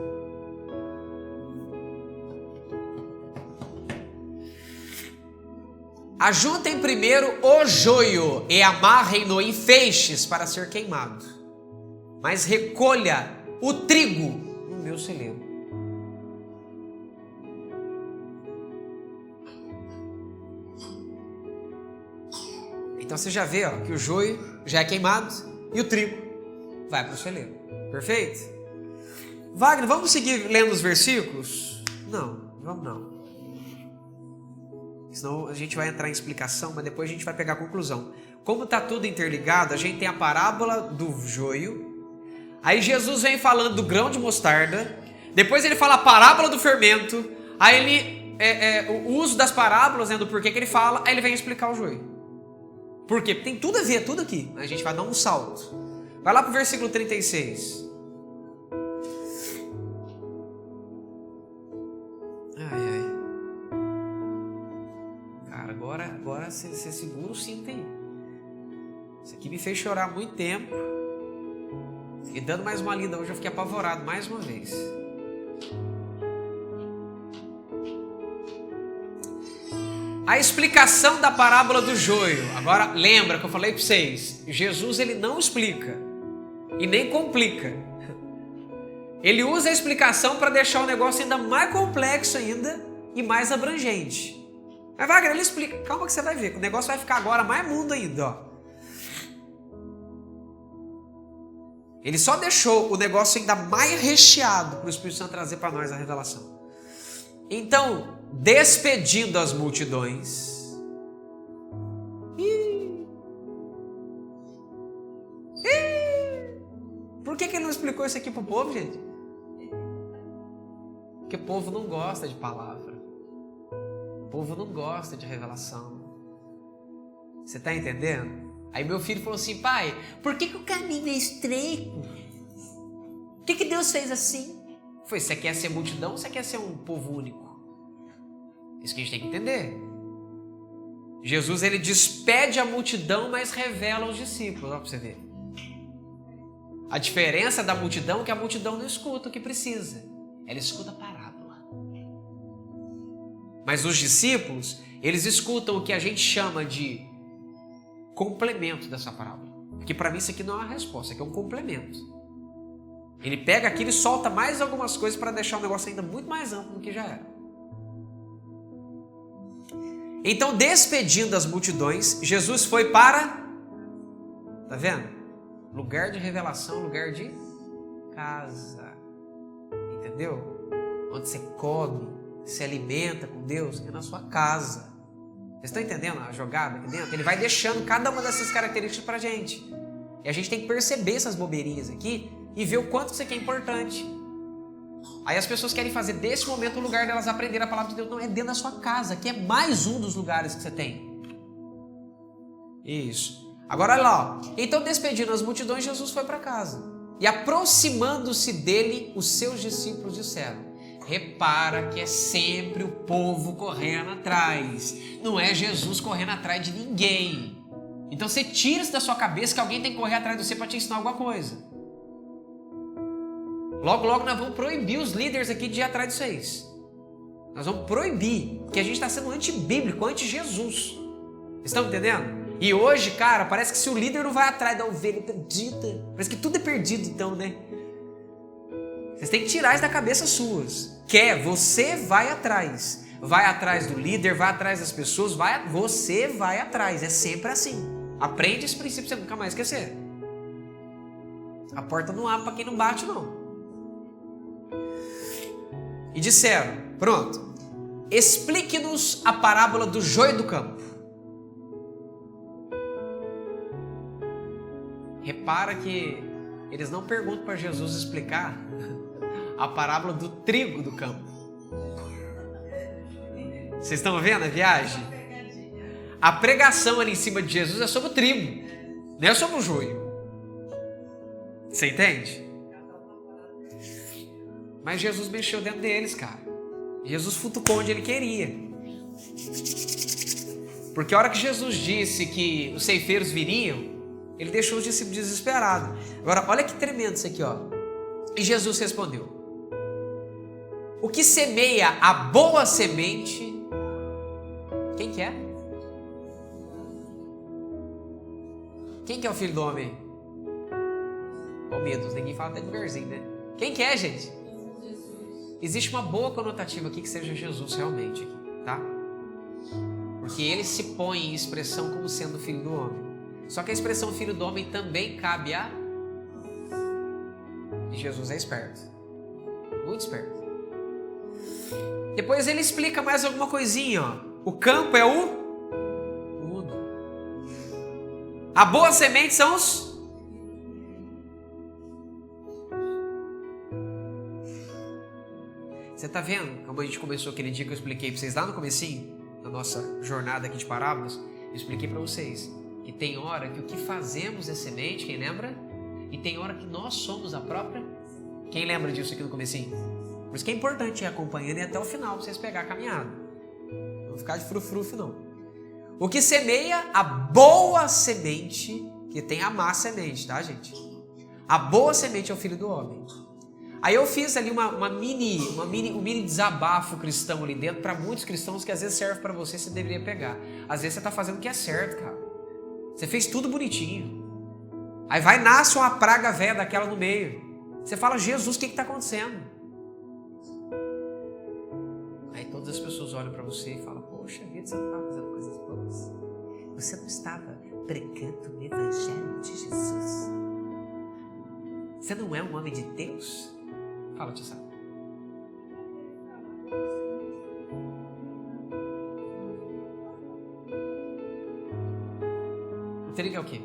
Ajuntem primeiro o joio e amarrem-no em feixes para ser queimado. Mas recolha o trigo no meu celeiro. Então você já vê, ó, que o joio já é queimado e o trigo vai para o celeiro. Perfeito? Wagner, vamos seguir lendo os versículos? Não, vamos não. Senão a gente vai entrar em explicação, mas depois a gente vai pegar a conclusão. Como está tudo interligado, a gente tem a parábola do joio. Aí Jesus vem falando do grão de mostarda. Depois ele fala a parábola do fermento. Aí ele, o uso das parábolas, né, do porquê que ele fala. Aí ele vem explicar o joio. Por quê? Porque tem tudo a ver, tudo aqui. A gente vai dar um salto. Vai lá para o versículo 36. Cara, agora você segura o cinto aí. Isso aqui me fez chorar há muito tempo. E dando mais uma lida hoje, eu fiquei apavorado mais uma vez. A explicação da parábola do joio. Agora, lembra que eu falei para vocês, Jesus ele não explica e nem complica. Ele usa a explicação para deixar o negócio ainda mais complexo ainda e mais abrangente. Mas Wagner, ele explica. Calma que você vai ver, que o negócio vai ficar agora mais mundo ainda, ó. Ele só deixou o negócio ainda mais recheado para o Espírito Santo trazer para nós a revelação. Então, despedindo as multidões. Por que ele não explicou isso aqui para o povo, gente? Porque o povo não gosta de palavra. O povo não gosta de revelação. Você está entendendo? Aí meu filho falou assim, pai, por que o caminho é estreito? Por que Deus fez assim? Foi, você quer ser multidão ou você quer ser um povo único? Isso que a gente tem que entender. Jesus, ele despede a multidão, mas revela os discípulos. Olha para você ver. A diferença da multidão é que a multidão não escuta o que precisa. Ela escuta a parábola. Mas os discípulos, eles escutam o que a gente chama de complemento dessa parábola. Porque para mim isso aqui não é uma resposta, isso aqui é um complemento. Ele pega aquilo e solta mais algumas coisas para deixar o negócio ainda muito mais amplo do que já era. Então, despedindo as multidões, Jesus foi para... Tá vendo? Lugar de revelação, lugar de casa. Entendeu? Onde você come, se alimenta com Deus, é na sua casa. Vocês estão entendendo a jogada aqui dentro? Ele vai deixando cada uma dessas características pra gente. E a gente tem que perceber essas bobeirinhas aqui e ver o quanto isso aqui é importante. Aí as pessoas querem fazer desse momento o lugar delas aprenderem a palavra de Deus. Não, é dentro da sua casa, que é mais um dos lugares que você tem. Isso. Agora olha lá, ó. Então despedindo as multidões, Jesus foi para casa. E aproximando-se dele, os seus discípulos disseram: repara que é sempre o povo correndo atrás. Não é Jesus correndo atrás de ninguém. Então você tira isso da sua cabeça que alguém tem que correr atrás de você para te ensinar alguma coisa. Logo, logo nós vamos proibir os líderes aqui de ir atrás de vocês. Nós vamos proibir, porque a gente está sendo antibíblico, anti-Jesus. Vocês estão entendendo? E hoje, cara, parece que se o líder não vai atrás da ovelha perdida, parece que tudo é perdido então, né? Vocês têm que tirar isso da cabeça suas. Você vai atrás. Vai atrás do líder, vai atrás das pessoas, você vai atrás. É sempre assim. Aprende esse princípio pra você nunca mais esquecer. A porta não abre para quem não bate, não. E disseram, pronto, explique-nos a parábola do joio do campo. Repara que eles não perguntam para Jesus explicar a parábola do trigo do campo. Vocês estão vendo a viagem? A pregação ali em cima de Jesus é sobre o trigo, não é sobre o joio. Você entende? Mas Jesus mexeu dentro deles, cara. Jesus futucou onde ele queria. Porque a hora que Jesus disse que os ceifeiros viriam, ele deixou os discípulos desesperados. Agora, olha que tremendo isso aqui, ó. E Jesus respondeu: o que semeia a boa semente, quem que é? Quem que é o filho do homem? Oh, medo, ninguém fala até devagarzinho, né? Quem que é, gente? Existe uma boa conotativa aqui que seja Jesus realmente, aqui, tá? Porque ele se põe em expressão como sendo filho do homem. Só que a expressão filho do homem também cabe a... E Jesus é esperto. Muito esperto. Depois ele explica mais alguma coisinha, ó. O campo é o mundo. A boa semente são os... Você está vendo como a gente começou aquele dia que eu expliquei para vocês lá no comecinho, na nossa jornada aqui de parábolas? Eu expliquei para vocês que tem hora que o que fazemos é semente, quem lembra? E tem hora que nós somos a própria. Quem lembra disso aqui no comecinho? Por isso que é importante ir acompanhando e até o final para vocês pegar a caminhada. Não ficar de frufrufe não. O que semeia a boa semente, que tem a má semente, tá, gente? A boa semente é o filho do homem. Aí eu fiz ali um mini desabafo cristão ali dentro para muitos cristãos que às vezes serve para você deveria pegar. Às vezes você está fazendo o que é certo, cara. Você fez tudo bonitinho. Aí nasce uma praga velha daquela no meio. Você fala, Jesus, o que está acontecendo? Aí todas as pessoas olham para você e falam, poxa vida, você não estava fazendo coisas boas. Você não estava pregando o evangelho de Jesus. Você não é um homem de Deus? Fala, tia Sá. O trigo é o quê?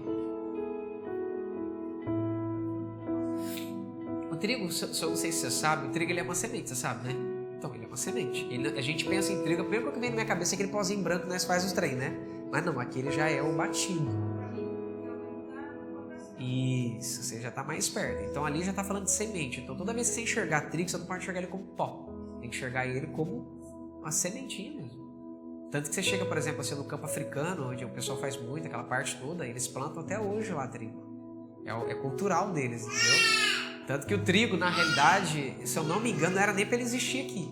O trigo, eu não sei se você sabe, o trigo ele é uma semente, você sabe, né? Então, ele é uma semente. A gente pensa em trigo, a primeira coisa que vem na minha cabeça é aquele pozinho branco que nós faz os trem, né? Mas não, aquele já é o batido. Isso, você já está mais perto. Então ali já está falando de semente. Então toda vez que você enxergar trigo, você não pode enxergar ele como pó. Tem que enxergar ele como uma sementinha mesmo. Tanto que você chega, por exemplo, assim, no campo africano, onde o pessoal faz muito, aquela parte toda, eles plantam até hoje lá trigo. É cultural deles, entendeu? Tanto que o trigo, na realidade, se eu não me engano, não era nem para ele existir aqui.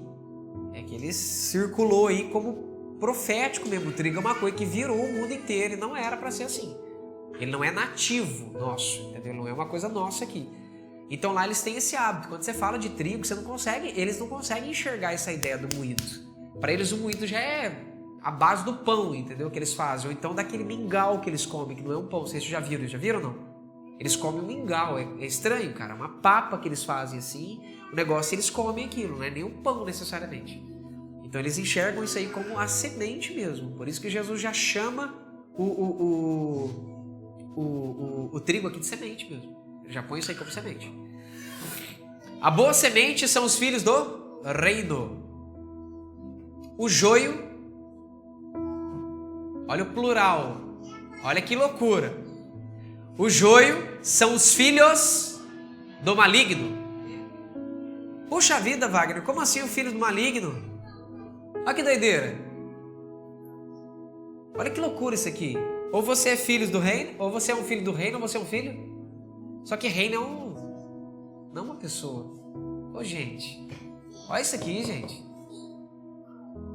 É que ele circulou aí como profético mesmo. O trigo é uma coisa que virou o mundo inteiro e não era para ser assim. Ele não é nativo nosso, entendeu? Ele não é uma coisa nossa aqui. Então lá eles têm esse hábito. Quando você fala de trigo, eles não conseguem enxergar essa ideia do moído. Para eles o moído já é a base do pão, entendeu? Que eles fazem. Ou então daquele mingau que eles comem, que não é um pão. Vocês já viram ou não? Eles comem um mingau. É estranho, cara. Uma papa que eles fazem assim. O negócio eles comem aquilo, não é nem um pão necessariamente. Então eles enxergam isso aí como a semente mesmo. Por isso que Jesus já chama o trigo aqui de semente mesmo. Ele já põe isso aí como semente. A boa semente são os filhos do reino. O joio, olha o plural, olha que loucura. O joio são os filhos do maligno. Puxa vida, Wagner, como assim o filho do maligno? Olha que doideira. Olha que loucura isso aqui. Ou você é filho do reino, ou você é um filho do reino, ou você é um filho. Só que reino é não uma pessoa. Ô, gente, olha isso aqui, gente.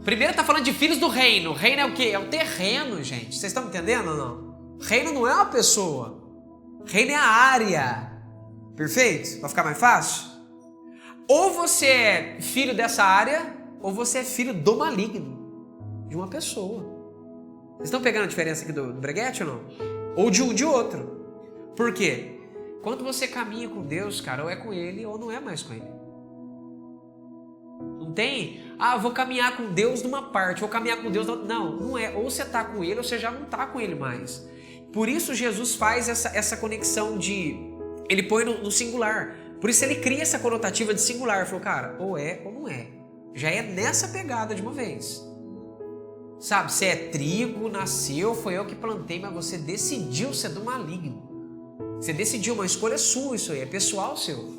Primeiro tá falando de filhos do reino. Reino é o quê? É o terreno, gente. Vocês estão entendendo ou não? Reino não é uma pessoa. Reino é a área. Perfeito? Vai ficar mais fácil? Ou você é filho dessa área, ou você é filho do maligno. De uma pessoa. Vocês estão pegando a diferença aqui do breguete ou não? Ou de um de outro. Por quê? Quando você caminha com Deus, cara, ou é com Ele ou não é mais com Ele. Não tem, eu vou caminhar com Deus numa parte, vou caminhar com Deus... Não é. Ou você está com Ele ou você já não está com Ele mais. Por isso Jesus faz essa conexão de... Ele põe no singular. Por isso ele cria essa conotativa de singular. Ele falou, cara, ou é ou não é. Já é nessa pegada de uma vez. Sabe, você é trigo, nasceu, foi eu que plantei, mas você decidiu ser do maligno. Você decidiu, uma escolha sua isso aí, é pessoal seu.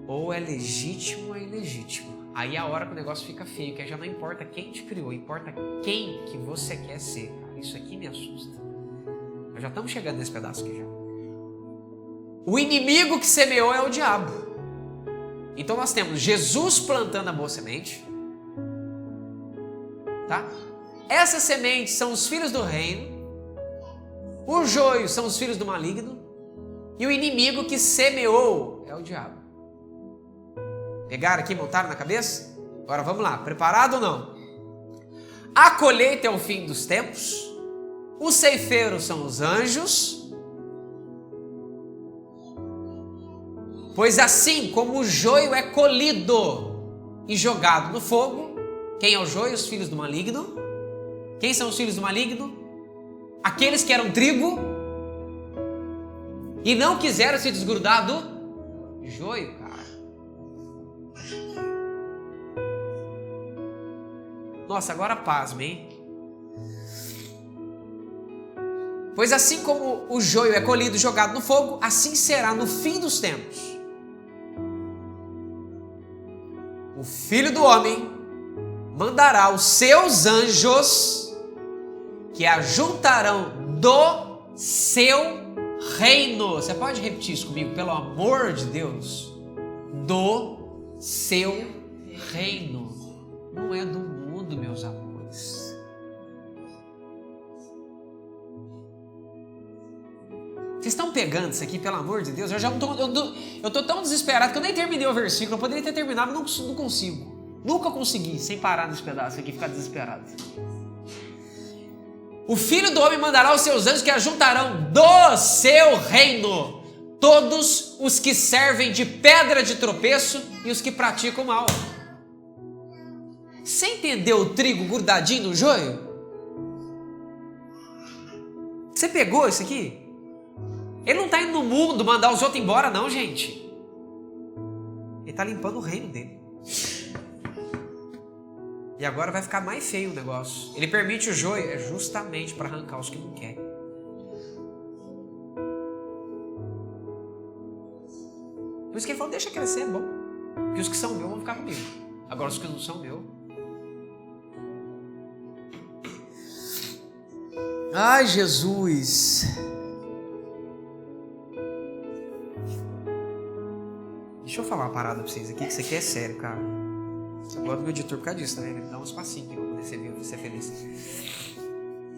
Ou é legítimo ou é ilegítimo. Aí é a hora que o negócio fica feio, que já não importa quem te criou, importa quem que você quer ser. Isso aqui me assusta. Nós já estamos chegando nesse pedaço aqui já. O inimigo que semeou é o diabo. Então nós temos Jesus plantando a boa semente. Tá? Essas sementes são os filhos do reino. O joio são os filhos do maligno. E o inimigo que semeou é o diabo. Pegaram aqui, montaram na cabeça? Agora vamos lá, preparado ou não? A colheita é o fim dos tempos. Os ceifeiros são os anjos. Pois assim como o joio é colhido e jogado no fogo, quem é o joio? Os filhos do maligno. Quem são os filhos do maligno? Aqueles que eram trigo e não quiseram se desgrudar do joio, cara. Nossa, agora pasme, hein? Pois assim como o joio é colhido e jogado no fogo, assim será no fim dos tempos. O Filho do Homem mandará os seus anjos que ajuntarão do seu reino. Você pode repetir isso comigo, pelo amor de Deus? Do seu reino. Não é do mundo, meus amores. Vocês estão pegando isso aqui, pelo amor de Deus? Eu tô tão desesperado que eu nem terminei o versículo. Eu poderia ter terminado, não consigo. Nunca consegui, sem parar nesse pedaço aqui, ficar desesperado. O Filho do Homem mandará os seus anjos que ajuntarão do seu reino todos os que servem de pedra de tropeço e os que praticam mal. Você entendeu o trigo grudadinho no joio? Você pegou isso aqui? Ele não está indo no mundo mandar os outros embora, não, gente. Ele está limpando o reino dele. E agora vai ficar mais feio o negócio. Ele permite o joio justamente para arrancar os que não querem. Por isso que ele falou, deixa crescer, é bom. Porque os que são meus vão ficar comigo. Agora os que não são meus. Ai, Jesus. Deixa eu falar uma parada pra vocês aqui, que isso aqui é sério, cara. Eu gosto do meu editor por causa disso, né? Ele me dá uns passinhos pra eu poder ser feliz.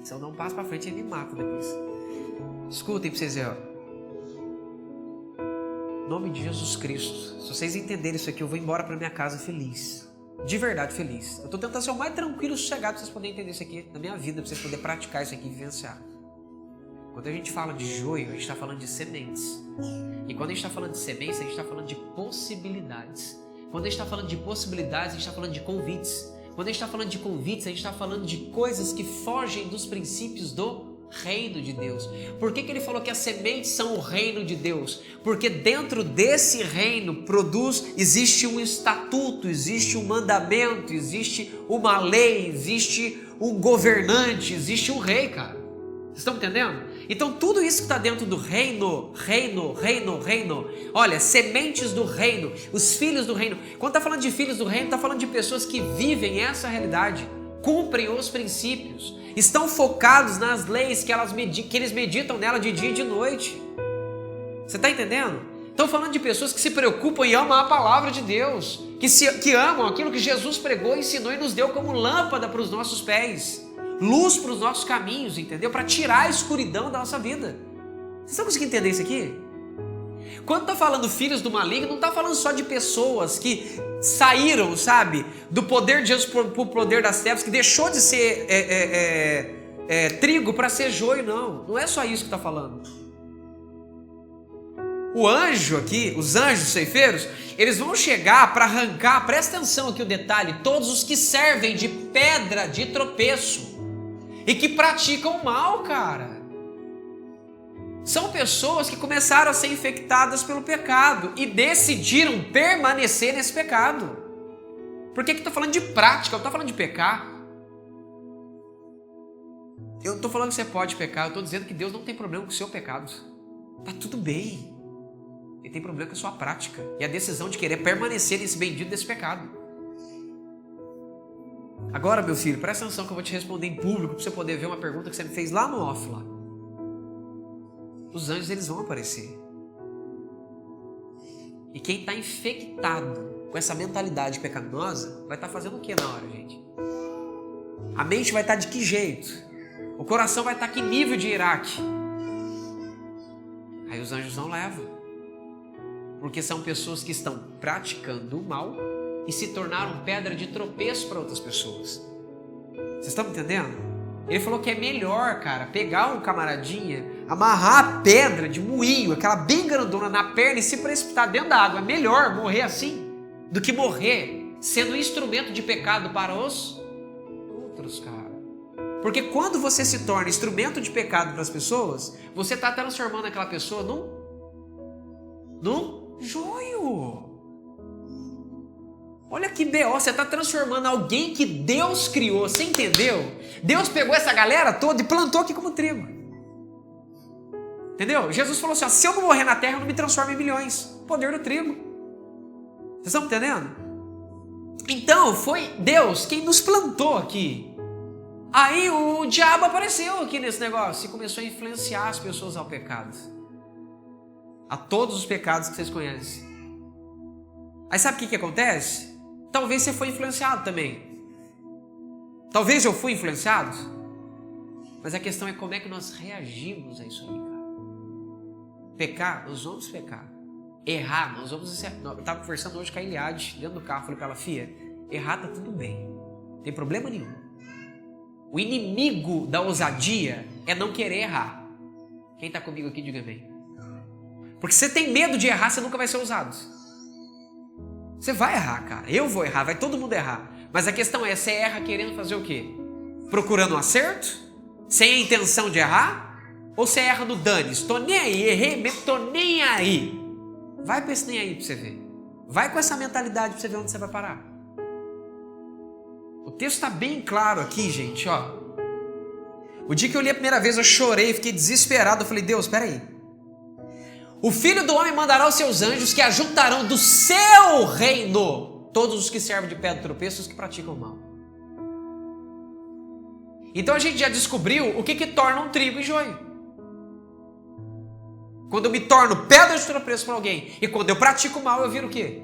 Se eu não passo pra frente, ele me mata depois. Escutem pra vocês verem, ó. Em nome de Jesus Cristo. Se vocês entenderem isso aqui, eu vou embora pra minha casa feliz. De verdade feliz. Eu tô tentando ser o mais tranquilo e sossegado pra vocês poderem entender isso aqui na minha vida, pra vocês poderem praticar isso aqui e vivenciar. Quando a gente fala de joio, a gente está falando de sementes. E quando a gente está falando de sementes, a gente está falando de possibilidades. Quando a gente está falando de possibilidades, a gente está falando de convites. Quando a gente está falando de convites, a gente está falando de coisas que fogem dos princípios do reino de Deus. Por que ele falou que as sementes são o reino de Deus? Porque dentro desse reino existe um estatuto, existe um mandamento, existe uma lei, existe um governante, existe um rei, cara. Vocês estão entendendo? Então tudo isso que está dentro do reino, olha, sementes do reino, os filhos do reino. Quando está falando de filhos do reino, está falando de pessoas que vivem essa realidade, cumprem os princípios, estão focados nas leis que eles meditam nela de dia e de noite. Você está entendendo? Estão falando de pessoas que se preocupam e amam a palavra de Deus, que amam aquilo que Jesus pregou, ensinou e nos deu como lâmpada para os nossos pés. Luz para os nossos caminhos, entendeu? Para tirar a escuridão da nossa vida. Vocês estão conseguindo entender isso aqui? Quando está falando filhos do maligno, não está falando só de pessoas que saíram, sabe, do poder de Deus para o poder das trevas, que deixou de ser trigo para ser joio, não. Não é só isso que está falando. O anjo aqui, os anjos ceifeiros, eles vão chegar para arrancar, presta atenção aqui o detalhe, todos os que servem de pedra de tropeço e que praticam mal, cara. São pessoas que começaram a ser infectadas pelo pecado e decidiram permanecer nesse pecado. Por que eu estou falando de prática? Eu estou falando de pecar. Eu estou falando que você pode pecar, eu estou dizendo que Deus não tem problema com o seu pecado. Está tudo bem. Ele tem problema com a sua prática e a decisão de querer permanecer nesse bendito desse pecado. Agora, meu filho, presta atenção que eu vou te responder em público para você poder ver uma pergunta que você me fez lá no off lá. Os anjos, eles vão aparecer. E quem está infectado com essa mentalidade pecaminosa vai estar fazendo o que na hora, gente? A mente vai estar de que jeito? O coração vai estar que nível de Iraque? Aí os anjos não levam. Porque são pessoas que estão praticando o mal e se tornaram pedra de tropeço para outras pessoas. Vocês estão me entendendo? Ele falou que é melhor, cara, pegar um camaradinha, amarrar a pedra de moinho, aquela bem grandona na perna e se precipitar dentro da água. É melhor morrer assim do que morrer sendo um instrumento de pecado para os outros, cara. Porque quando você se torna instrumento de pecado para as pessoas, você está transformando aquela pessoa num joio. Olha que B.O., você está transformando alguém que Deus criou, você entendeu? Deus pegou essa galera toda e plantou aqui como trigo. Entendeu? Jesus falou assim, ó, se eu não morrer na terra, eu não me transformo em milhões. Poder do trigo. Vocês estão entendendo? Então, foi Deus quem nos plantou aqui. Aí o diabo apareceu aqui nesse negócio e começou a influenciar as pessoas ao pecado. A todos os pecados que vocês conhecem. Aí sabe o que acontece? Talvez você foi influenciado também. Talvez eu fui influenciado. Mas a questão é como é que nós reagimos a isso aí, cara. Pecar, nós vamos pecar. Errar, nós vamos... Eu estava conversando hoje com a Eliade, dentro do carro, falei para ela, filha, errar tá tudo bem. Não tem problema nenhum. O inimigo da ousadia é não querer errar. Quem está comigo aqui, diga amém. Porque você tem medo de errar, você nunca vai ser ousado. Você vai errar, cara. Eu vou errar, vai todo mundo errar. Mas a questão é, você erra querendo fazer o quê? Procurando um acerto? Sem a intenção de errar? Ou você erra no dane-se? Tô nem aí, errei mesmo, tô nem aí. Vai pra esse nem aí pra você ver. Vai com essa mentalidade pra você ver onde você vai parar. O texto está bem claro aqui, gente, ó. O dia que eu li a primeira vez, eu chorei, fiquei desesperado. Eu falei, Deus, espera aí. O Filho do Homem mandará os seus anjos que ajuntarão do seu reino todos os que servem de pedra de tropeço e os que praticam o mal. Então a gente já descobriu o que torna um trigo e joio. Quando eu me torno pedra de tropeço para alguém e quando eu pratico o mal, eu viro o quê?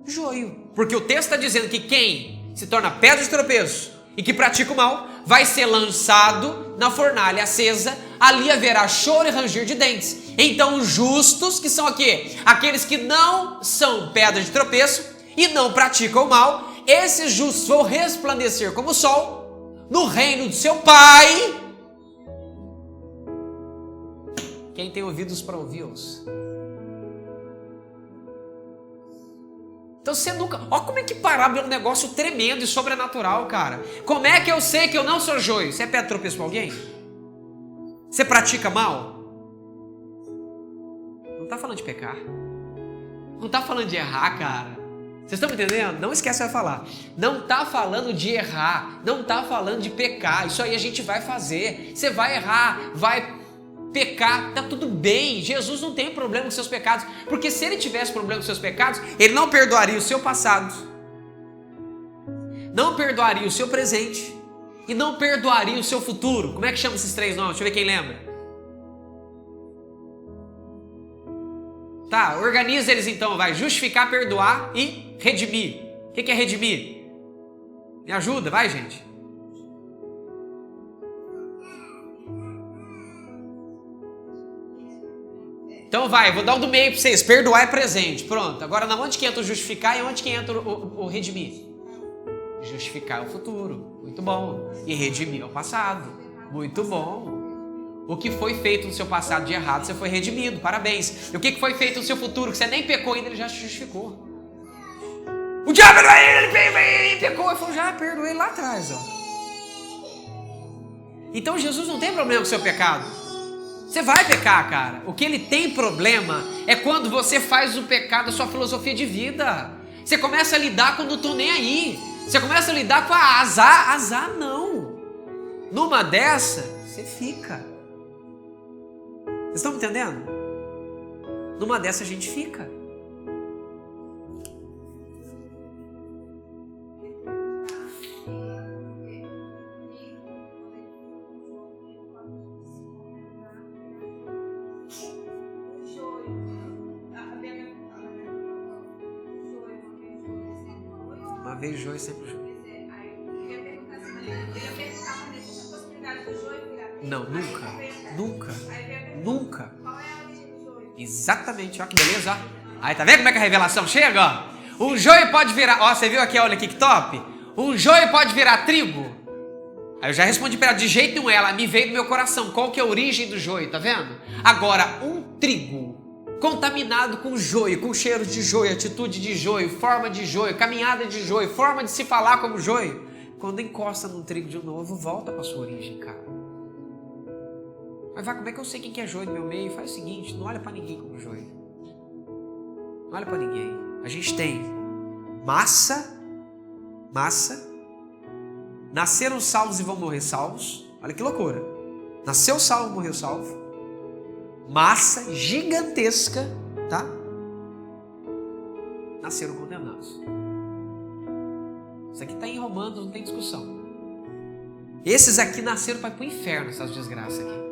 Joio. Porque o texto está dizendo que quem se torna pedra de tropeço e que pratica o mal vai ser lançado na fornalha acesa, ali haverá choro e ranger de dentes. Então os justos, que são aqui, aqueles que não são pedra de tropeço e não praticam o mal, esses justos vão resplandecer como o sol no reino do seu Pai. Quem tem ouvidos para ouvir, ouça. Então você nunca... Olha como é que parábola é um negócio tremendo e sobrenatural, cara. Como é que eu sei que eu não sou joio? Você é pedra de tropeço para alguém? Você pratica mal? Não está falando de pecar. Não está falando de errar, cara. Vocês estão me entendendo? Não esquece o que vai falar. Não está falando de errar. Não está falando de pecar. Isso aí a gente vai fazer. Você vai errar, vai pecar, tá tudo bem. Jesus não tem problema com seus pecados, porque se ele tivesse problema com seus pecados, ele não perdoaria o seu passado, não perdoaria o seu presente e não perdoaria o seu futuro. Como é que chama esses três nomes? Deixa eu ver quem lembra. Tá, organiza eles então, vai. Justificar, perdoar e redimir. O que é redimir? Me ajuda, vai, gente. Então vai, vou dar o do meio para vocês. Perdoar é presente. Pronto. Agora, onde que entra o justificar e onde que entra o redimir? Justificar é o futuro. Muito bom. E redimir é o passado. Muito bom. O que foi feito no seu passado de errado, você foi redimido. Parabéns. E o que foi feito no seu futuro, que você nem pecou ainda, ele já te justificou. O diabo, ele pecou. Ele falou, já perdoei lá atrás. Ó. Então Jesus não tem problema com o seu pecado. Você vai pecar, cara. O que ele tem problema é quando você faz o pecado a sua filosofia de vida. Você começa a lidar com não tô nem aí. Você começa a lidar com a azar. Azar não. Numa dessa, você fica. Vocês estão me entendendo? Numa dessa a gente fica. Uma vez joio, sempre joio. Não, nunca. Nunca. Nunca. Exatamente, ó que beleza, ó. Aí, tá vendo como é que a revelação chega, ó? Um joio pode virar, ó, você viu aqui, olha aqui que top? Um joio pode virar trigo? Aí eu já respondi para ela, de jeito nenhum, ela me veio do meu coração, qual que é a origem do joio, tá vendo? Agora, um trigo contaminado com joio, com cheiro de joio, atitude de joio, forma de joio, caminhada de joio, forma de se falar como joio, quando encosta num trigo de novo, volta para sua origem, cara. Mas vai, como é que eu sei quem que é joio no meu meio? Faz o seguinte, não olha para ninguém como joio. Não olha para ninguém. A gente tem massa, nasceram salvos e vão morrer salvos. Olha que loucura. Nasceu salvo, morreu salvo. Massa gigantesca, tá? Nasceram condenados. Isso aqui está em Romanos, não tem discussão. Esses aqui nasceram para ir para o inferno, essas desgraças aqui.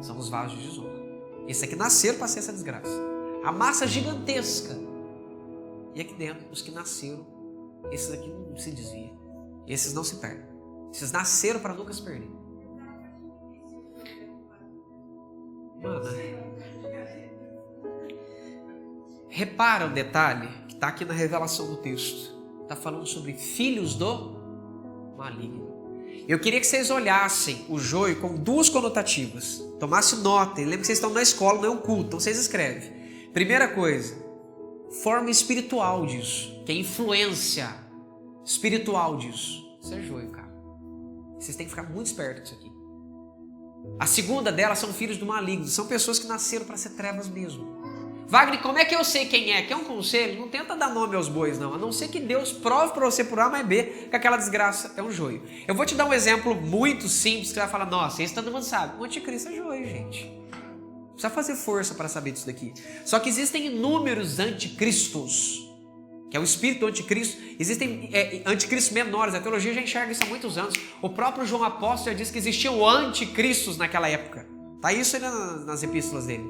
São os vasos de desonra. Esses aqui nasceram para ser essa desgraça. A massa gigantesca. E aqui dentro, os que nasceram, esses aqui não se desviam. Esses não se perdem. Esses nasceram para nunca se perder. Mano, repara um detalhe que está aqui na revelação do texto. Está falando sobre filhos do maligno. Eu queria que vocês olhassem o joio com duas conotativas. Tomasse nota. E lembre que vocês estão na escola, não é um culto. Então vocês escrevem. Primeira coisa, forma espiritual disso. Que é influência espiritual disso. Isso é joio, cara. Vocês têm que ficar muito espertos com isso aqui. A segunda delas são filhos do maligno. São pessoas que nasceram para ser trevas mesmo. Wagner, como é que eu sei quem é? Quer um conselho? Não tenta dar nome aos bois, não. A não ser que Deus prove para você por A mais B que aquela desgraça é um joio. Eu vou te dar um exemplo muito simples que você vai falar, nossa, esse todo mundo sabe. O anticristo é joio, gente. Não precisa fazer força para saber disso daqui. Só que existem inúmeros anticristos, que é o espírito do anticristo. Existem anticristos menores. A teologia já enxerga isso há muitos anos. O próprio João Apóstolo já disse que existiam anticristos naquela época. Tá isso aí nas epístolas dele.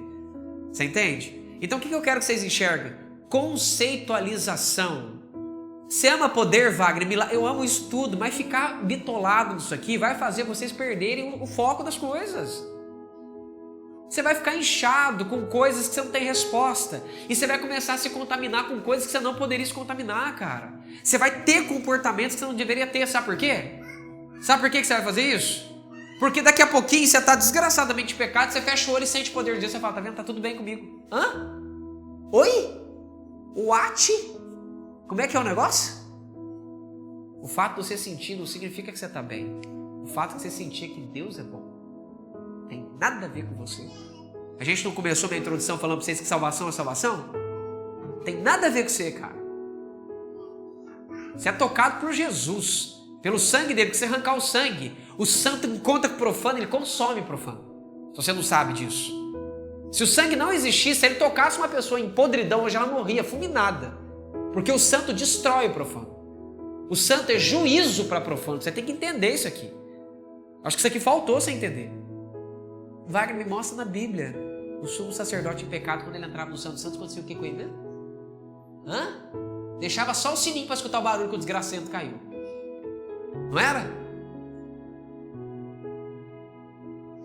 Você entende? Então o que eu quero que vocês enxerguem? Conceitualização. Você ama poder, Wagner? Eu amo isso tudo, mas ficar bitolado nisso aqui vai fazer vocês perderem o foco das coisas. Você vai ficar inchado com coisas que você não tem resposta. E você vai começar a se contaminar com coisas que você não poderia se contaminar, cara. Você vai ter comportamentos que você não deveria ter, sabe por quê? Sabe por que você vai fazer isso? Porque daqui a pouquinho você está desgraçadamente em pecado, você fecha o olho e sente o poder de Deus, você fala, tá vendo? Tá tudo bem comigo. Hã? Oi? What? Como é que é o negócio? O fato de você sentir não significa que você está bem. O fato de você sentir que Deus é bom. Tem nada a ver com você. A gente não começou na introdução falando para vocês que salvação é salvação? Tem nada a ver com você, cara. Você é tocado por Jesus, pelo sangue dele, porque você arrancar o sangue, o santo encontra com o profano, ele consome o profano. Se você não sabe disso. Se o sangue não existisse, se ele tocasse uma pessoa em podridão, hoje ela morria fulminada. Porque o santo destrói o profano. O santo é juízo para profano. Você tem que entender isso aqui. Acho que isso aqui faltou você entender. Wagner, me mostra na Bíblia o sumo sacerdote em pecado, quando ele entrava no Santo dos Santos, acontecia o que com ele mesmo? Hã? Deixava só o sininho para escutar o barulho que o desgracento caiu. Não era?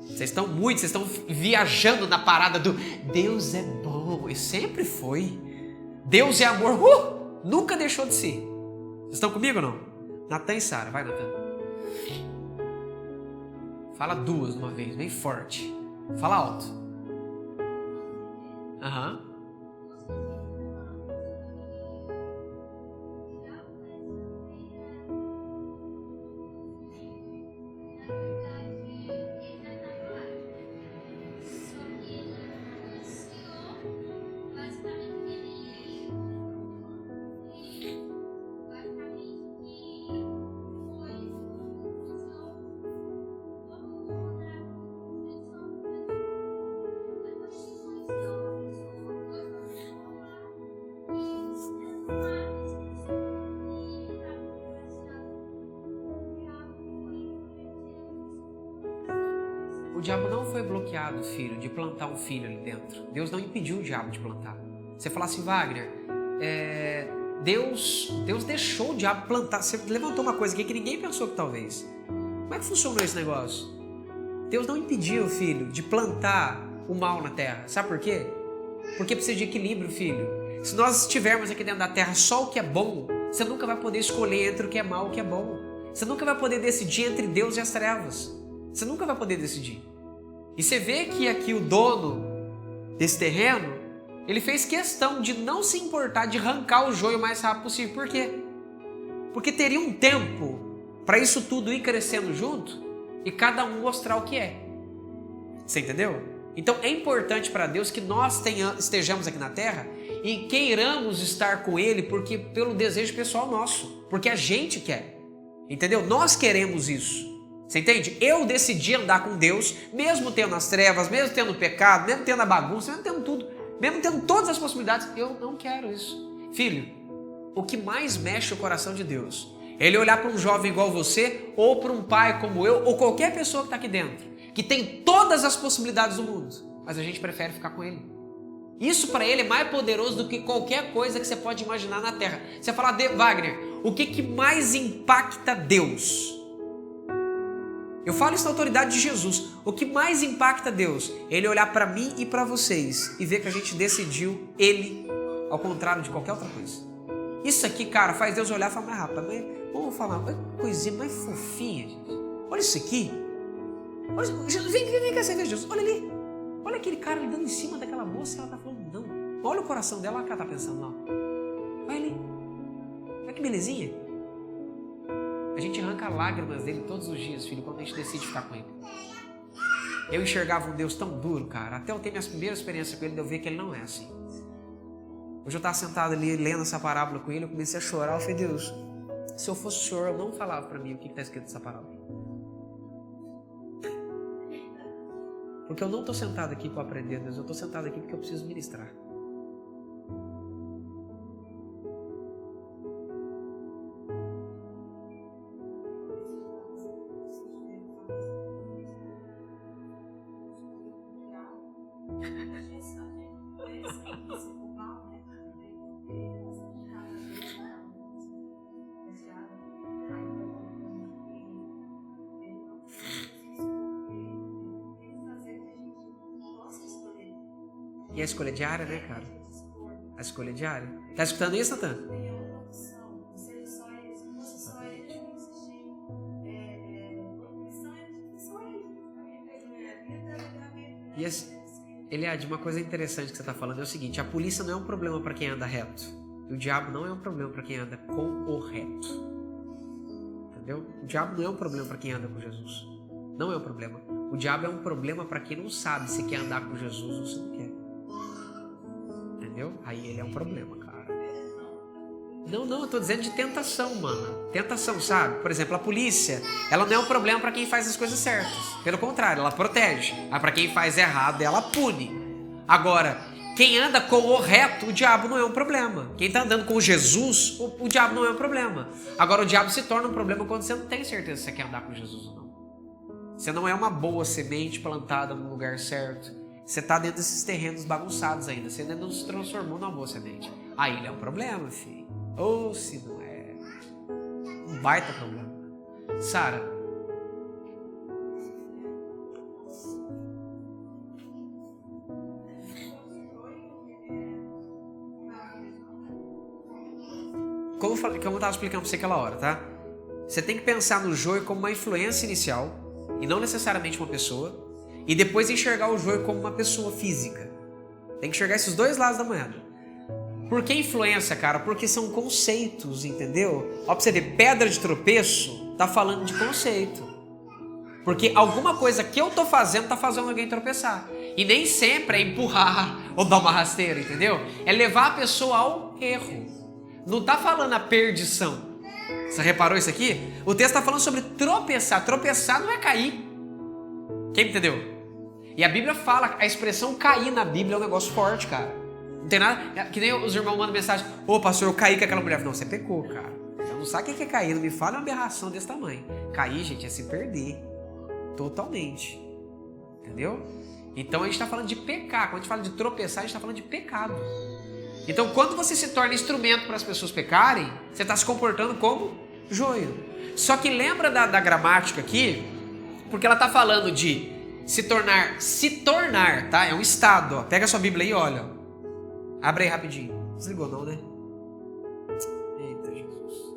Vocês estão viajando na parada do Deus é bom, e sempre foi. Deus é amor, nunca deixou de ser. Vocês estão comigo ou não? Natan e Sara, vai, Natan. Fala duas de uma vez, bem forte. Fala alto. Aham. O diabo não foi bloqueado, filho, de plantar um filho ali dentro. Deus não impediu o diabo de plantar. Você fala assim, Wagner, Deus deixou o diabo plantar. Você levantou uma coisa aqui que ninguém pensou que talvez. Como é que funcionou esse negócio? Deus não impediu, filho, de plantar o mal na terra. Sabe por quê? Porque precisa de equilíbrio, filho. Se nós estivermos aqui dentro da terra só o que é bom, você nunca vai poder escolher entre o que é mal e o que é bom. Você nunca vai poder decidir entre Deus e as trevas. Você nunca vai poder decidir. E você vê que aqui o dono desse terreno, ele fez questão de não se importar de arrancar o joio o mais rápido possível. Por quê? Porque teria um tempo para isso tudo ir crescendo junto e cada um mostrar o que é. Você entendeu? Então é importante para Deus que nós estejamos aqui na terra e queiramos estar com Ele porque pelo desejo pessoal nosso. Porque a gente quer. Entendeu? Nós queremos isso. Você entende? Eu decidi andar com Deus, mesmo tendo as trevas, mesmo tendo o pecado, mesmo tendo a bagunça, mesmo tendo tudo, mesmo tendo todas as possibilidades. Eu não quero isso. Filho, o que mais mexe o coração de Deus é Ele olhar para um jovem igual você, ou para um pai como eu, ou qualquer pessoa que está aqui dentro, que tem todas as possibilidades do mundo, mas a gente prefere ficar com Ele. Isso para Ele é mais poderoso do que qualquer coisa que você pode imaginar na terra. Você fala, Wagner, o que mais impacta Deus? Eu falo isso na autoridade de Jesus. O que mais impacta Deus? Ele olhar para mim e para vocês e ver que a gente decidiu Ele, ao contrário de qualquer outra coisa. Isso aqui, cara, faz Deus olhar e falar, mas rapaz, vamos falar, olha que coisinha mais fofinha, gente. Olha isso aqui. Olha, vem cá, você vê, Jesus. Olha ali. Olha aquele cara ali dando em cima daquela moça e ela tá falando não. Olha o coração dela, olha o que ela tá pensando lá. Olha ali. Olha que belezinha. A gente arranca lágrimas dele todos os dias, filho, quando a gente decide ficar com ele. Eu enxergava um Deus tão duro, cara. Até eu ter minhas primeiras experiências com ele, eu ver que ele não é assim. Hoje eu estava sentado ali lendo essa parábola com ele, eu comecei a chorar. Eu falei, Deus, se eu fosse o Senhor, eu não falava para mim o que está escrito nessa parábola. Porque eu não estou sentado aqui para aprender, Deus, eu estou sentado aqui porque eu preciso ministrar. E a escolha diária, né, cara? A escolha diária. Tá escutando isso, Natan? E Eliade, uma coisa interessante que você está falando é o seguinte: a polícia não é um problema para quem anda reto. E o diabo não é um problema para quem anda com o reto. Entendeu? O diabo não é um problema para quem anda com Jesus. Não é um problema. O diabo é um problema para quem não sabe se quer andar com Jesus ou se não quer. Entendeu? Aí ele é um problema, cara. Não, eu tô dizendo de tentação, mano. Tentação, sabe? Por exemplo, a polícia, ela não é um problema para quem faz as coisas certas. Pelo contrário, ela protege. Mas para quem faz errado, ela pune. Agora, quem anda com o reto, o diabo não é um problema. Quem tá andando com Jesus, o diabo não é um problema. Agora, o diabo se torna um problema quando você não tem certeza se você quer andar com Jesus ou não. Você não é uma boa semente plantada no lugar certo. Você está dentro desses terrenos bagunçados ainda. Você ainda não se transformou numa boa semente. Aí ele é um problema, filho. Ou se não é. Um baita problema. Sara. Como eu estava explicando para você aquela hora, tá? Você tem que pensar no joio como uma influência inicial e não necessariamente uma pessoa. E depois enxergar o joio como uma pessoa física. Tem que enxergar esses dois lados da moeda. Por que influência, cara? Porque são conceitos, entendeu? Ó, pra você ver, pedra de tropeço tá falando de conceito. Porque alguma coisa que eu tô fazendo tá fazendo alguém tropeçar. E nem sempre é empurrar ou dar uma rasteira, entendeu? É levar a pessoa ao erro. Não tá falando a perdição. Você reparou isso aqui? O texto tá falando sobre tropeçar. Tropeçar não é cair. Quem entendeu? E a Bíblia fala, a expressão cair na Bíblia é um negócio forte, cara. Não tem nada, que nem os irmãos mandam mensagem: ô pastor, eu caí com aquela mulher. Não, você pecou, cara. Você não sabe o que é cair, não me fala uma aberração desse tamanho. Cair, gente, é se perder. Totalmente. Entendeu? Então a gente está falando de pecar. Quando a gente fala de tropeçar, a gente está falando de pecado. Então quando você se torna instrumento para as pessoas pecarem, você está se comportando como joio. Só que lembra da gramática aqui, porque ela está falando de se tornar, tá? É um estado, ó. Pega a sua Bíblia aí e olha. Abre aí rapidinho. Desligou não, né? Eita, Jesus.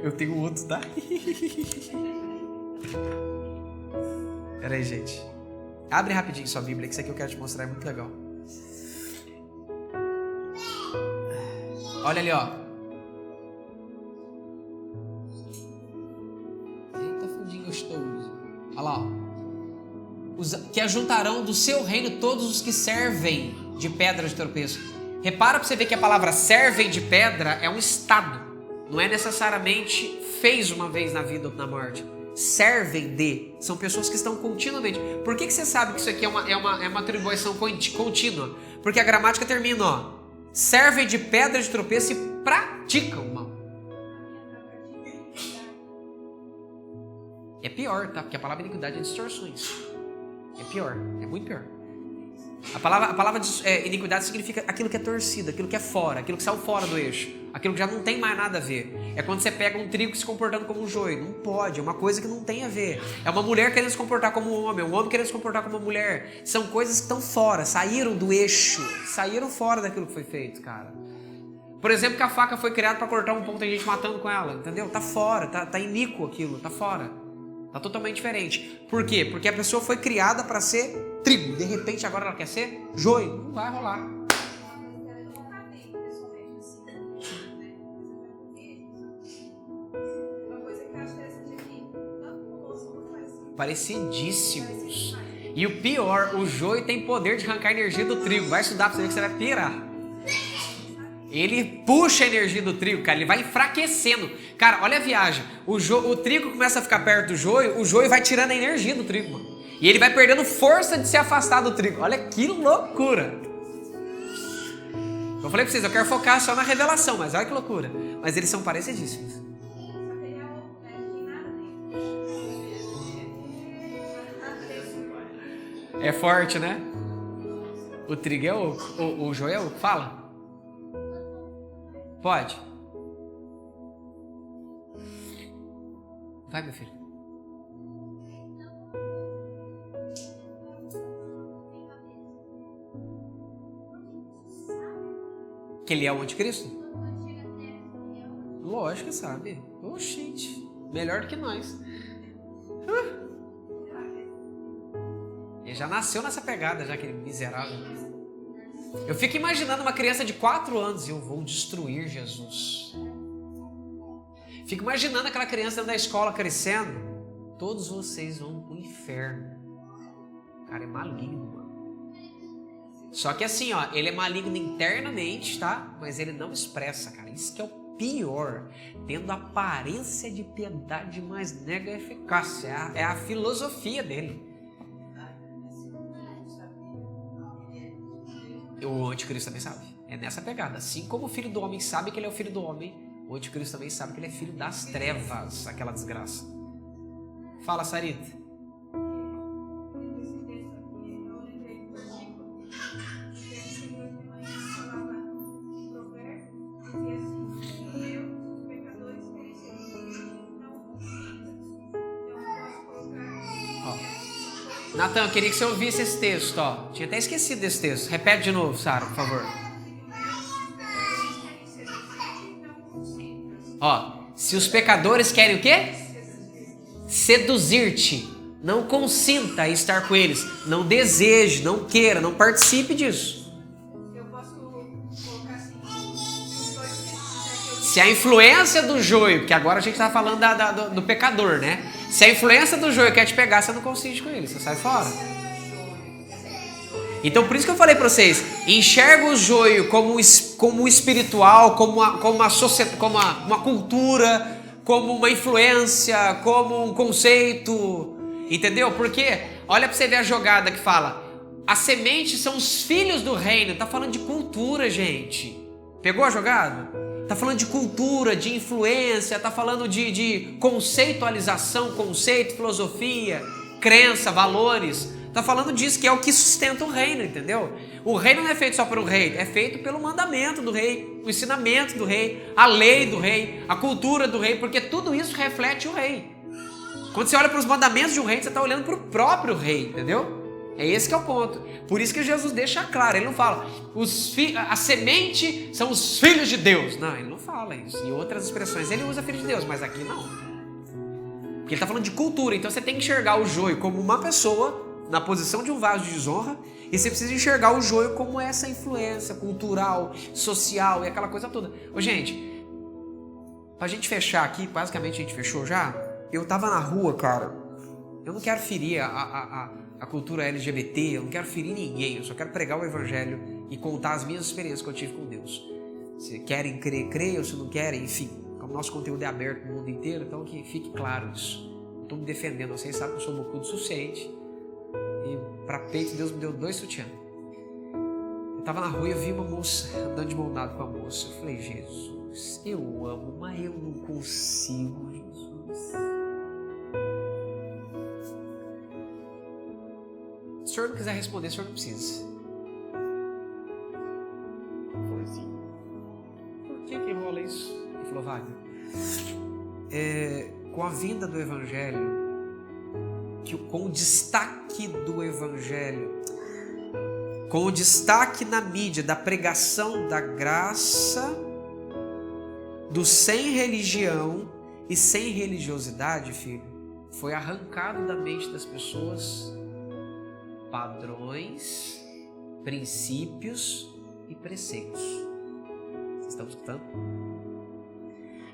Eu tenho outro, tá? Pera aí, gente. Abre rapidinho sua Bíblia, que isso aqui eu quero te mostrar, é muito legal. Olha ali, ó. Eita, fundinho gostoso. Olha lá, ó. Que ajuntarão do seu reino todos os que servem de pedra de tropeço. Repara para você ver que a palavra servem de pedra é um estado. Não é necessariamente fez uma vez na vida ou na morte. Servem de. São pessoas que estão continuamente. Por que você sabe que isso aqui é uma atribuição contínua? Porque a gramática termina, ó. Servem de pedra de tropeço e praticam o mal. É pior, tá? Porque a palavra iniquidade é distorções. É pior, é muito pior. A palavra iniquidade significa aquilo que é torcido, aquilo que é fora, aquilo que saiu fora do eixo, aquilo que já não tem mais nada a ver. É quando você pega um trigo se comportando como um joio. Não pode, é uma coisa que não tem a ver. É uma mulher querendo se comportar como um homem querendo se comportar como uma mulher. São coisas que estão fora, saíram do eixo, saíram fora daquilo que foi feito, cara. Por exemplo, que a faca foi criada para cortar um pão, tem gente matando com ela, entendeu? Tá fora, tá iníquo aquilo, tá fora. Tá totalmente diferente. Por quê? Porque a pessoa foi criada para ser trigo. De repente agora ela quer ser joio. Não vai rolar. Parecidíssimos. E o pior, o joio tem poder de arrancar energia do trigo. Vai estudar para você ver que você vai pirar. Ele puxa a energia do trigo, cara, ele vai enfraquecendo. Cara, olha a viagem. O trigo começa a ficar perto do joio, o joio vai tirando a energia do trigo, mano. E ele vai perdendo força de se afastar do trigo. Olha que loucura. Eu falei pra vocês, eu quero focar só na revelação, mas olha que loucura. Mas eles são parecidíssimos. É forte, né? O trigo é oco. O joio é oco. Fala. Pode. Vai, meu filho. Que ele é o anticristo? Lógico que sabe. Oxente. Melhor do que nós. Ele já nasceu nessa pegada, já, aquele miserável. Eu fico imaginando uma criança de 4 anos e eu vou destruir Jesus. Fico imaginando aquela criança dentro da escola crescendo. Todos vocês vão pro inferno. O cara é maligno, mano. Só que assim, ó, ele é maligno internamente, tá? Mas ele não expressa, cara. Isso que é o pior. Tendo aparência de piedade, mas nega a eficácia. É a filosofia dele. O anticristo também sabe. É nessa pegada. Assim como o filho do homem sabe que ele é o filho do homem, o anticristo também sabe que ele é filho das trevas, aquela desgraça. Fala, Sarita. Natan, eu queria que você ouvisse esse texto, ó. Tinha até esquecido desse texto. Repete de novo, Sara, por favor. Ó, se os pecadores querem o quê? Seduzir-te. Não consinta em estar com eles. Não deseje, não queira, não participe disso. Eu posso colocar assim. Se a influência do joio, que agora a gente tá falando do pecador, né? Se a influência do joio quer te pegar, você não consiste com ele, você sai fora. Então por isso que eu falei para vocês, enxerga o joio como espiritual, como uma cultura, como uma influência, como um conceito, entendeu? Porque olha para você ver a jogada que fala, as sementes são os filhos do reino, tá falando de cultura, gente. Pegou a jogada? Tá falando de cultura, de influência, tá falando de conceitualização, conceito, filosofia, crença, valores. Tá falando disso, que é o que sustenta o reino, entendeu? O reino não é feito só por um rei, é feito pelo mandamento do rei, o ensinamento do rei, a lei do rei, a cultura do rei, porque tudo isso reflete o rei. Quando você olha para os mandamentos de um rei, você está olhando para o próprio rei, entendeu? É esse que é o ponto. Por isso que Jesus deixa claro, ele não fala, a semente são os filhos de Deus. Não, ele não fala isso. Em outras expressões ele usa filho de Deus, mas aqui não. Porque ele está falando de cultura, então você tem que enxergar o joio como uma pessoa na posição de um vaso de desonra, e você precisa enxergar o joio como essa influência cultural, social e aquela coisa toda. Ô, gente, pra gente fechar aqui, basicamente a gente fechou já, eu tava na rua, cara, eu não quero ferir a cultura LGBT, eu não quero ferir ninguém, eu só quero pregar o evangelho e contar as minhas experiências que eu tive com Deus. Se querem crer, creiam, se não querem, enfim, como nosso conteúdo é aberto no mundo inteiro, então que fique claro isso. Eu tô me defendendo, vocês sabem que eu sou bocudo o suficiente. E pra peito Deus me deu 2 sutiãs. Eu tava na rua e eu vi uma moça andando de mão dada com a moça. Eu falei, Jesus, eu amo, mas eu não consigo, Jesus. Se o senhor não quiser responder, o senhor não precisa. Eu falei assim, por que rola isso? Ele falou, Wagner, com a vinda do evangelho, com o destaque do evangelho, com o destaque na mídia da pregação da graça, do sem religião e sem religiosidade, filho, foi arrancado da mente das pessoas padrões, princípios e preceitos. Vocês estão escutando?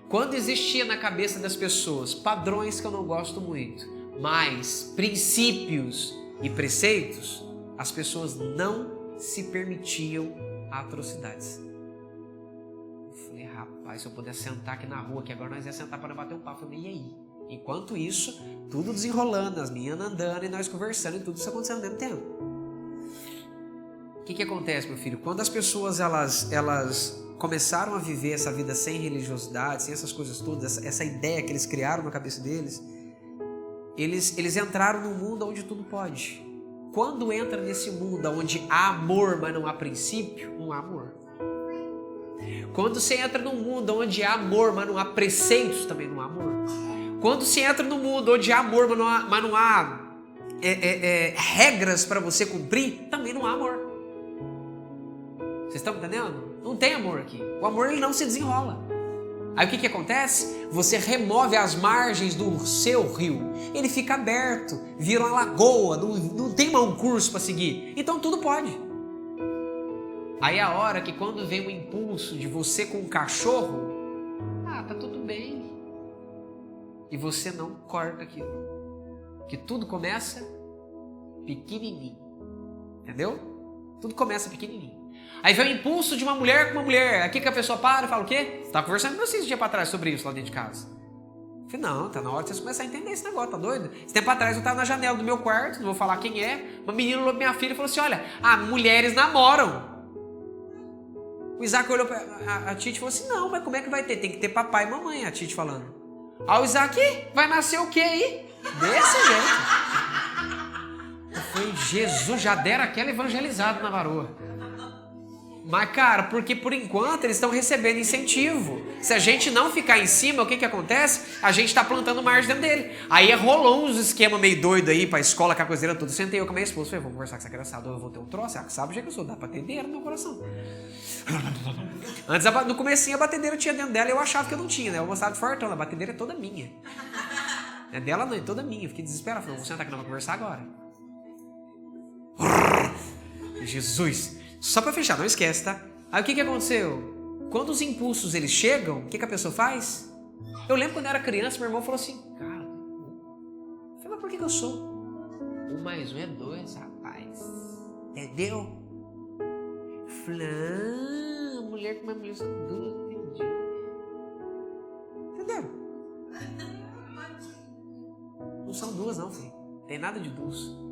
Quando existia na cabeça das pessoas padrões que eu não gosto muito, mas princípios e preceitos, as pessoas não se permitiam atrocidades. Falei, rapaz, se eu puder sentar aqui na rua, que agora nós ia sentar para bater um papo. Eu falei, e aí? Enquanto isso, tudo desenrolando, as meninas andando e nós conversando e tudo isso acontecendo ao mesmo tempo. O que acontece, meu filho? Quando as pessoas elas começaram a viver essa vida sem religiosidade, sem essas coisas todas, essa ideia que eles criaram na cabeça deles, eles entraram num mundo onde tudo pode. Quando entra nesse mundo onde há amor, mas não há princípio, não há amor. Quando você entra num mundo onde há amor, mas não há preceitos, também não há amor. Quando você entra num mundo onde há amor, mas não há regras para você cumprir, também não há amor. Vocês estão entendendo? Não tem amor aqui. O amor ele não se desenrola. Aí o que acontece? Você remove as margens do seu rio. Ele fica aberto, vira uma lagoa, não tem mais um curso para seguir. Então tudo pode. Aí é a hora que quando vem o impulso de você com um cachorro, tá tudo bem. E você não corta aquilo. Que tudo começa pequenininho. Entendeu? Tudo começa pequenininho. Aí vem o impulso de uma mulher com uma mulher. Aqui que a pessoa para e fala o quê? Você estava conversando com vocês um dia para trás sobre isso lá dentro de casa. Eu falei, não, tá na hora de vocês começarem a entender esse negócio, tá doido? Esse tempo atrás eu estava na janela do meu quarto, não vou falar quem é. Uma menina olhou pra minha filha e falou assim, olha, mulheres namoram. O Isaac olhou pra a Tite e falou assim, não, mas como é que vai ter? Tem que ter papai e mamãe, a Tite falando. Aí o Isaac, vai nascer o quê aí? Desse jeito. Eu falei, Jesus, já deram aquela evangelizada na varoa. Mas, cara, porque por enquanto eles estão recebendo incentivo. Se a gente não ficar em cima, o que acontece? A gente está plantando margem dentro dele. Aí rolou uns esquema meio doido aí pra escola, com a coiseira toda. Sentei eu com a minha esposa, falei, vamos conversar com essa criançada, eu vou ter um troço. Sabe o jeito que eu sou, dá batedeira no meu coração. Antes, no comecinho, a batedeira tinha dentro dela e eu achava que eu não tinha, né? Eu gostava de fortão, a batedeira é toda minha. É dela não, é toda minha. Eu fiquei desesperado, falei, vamos sentar aqui, não vamos conversar agora. Jesus! Só pra fechar, não esquece, tá? Aí o que aconteceu? Quando os impulsos eles chegam, o que a pessoa faz? Eu lembro quando eu era criança, meu irmão falou assim, cara, eu falei, mas por que eu sou? 1 mais 1 é 2, rapaz. Entendeu? Eu falei, mulher com uma mulher são 2, entendi. Entendeu? Não são 2 não, filho. Tem nada de 2.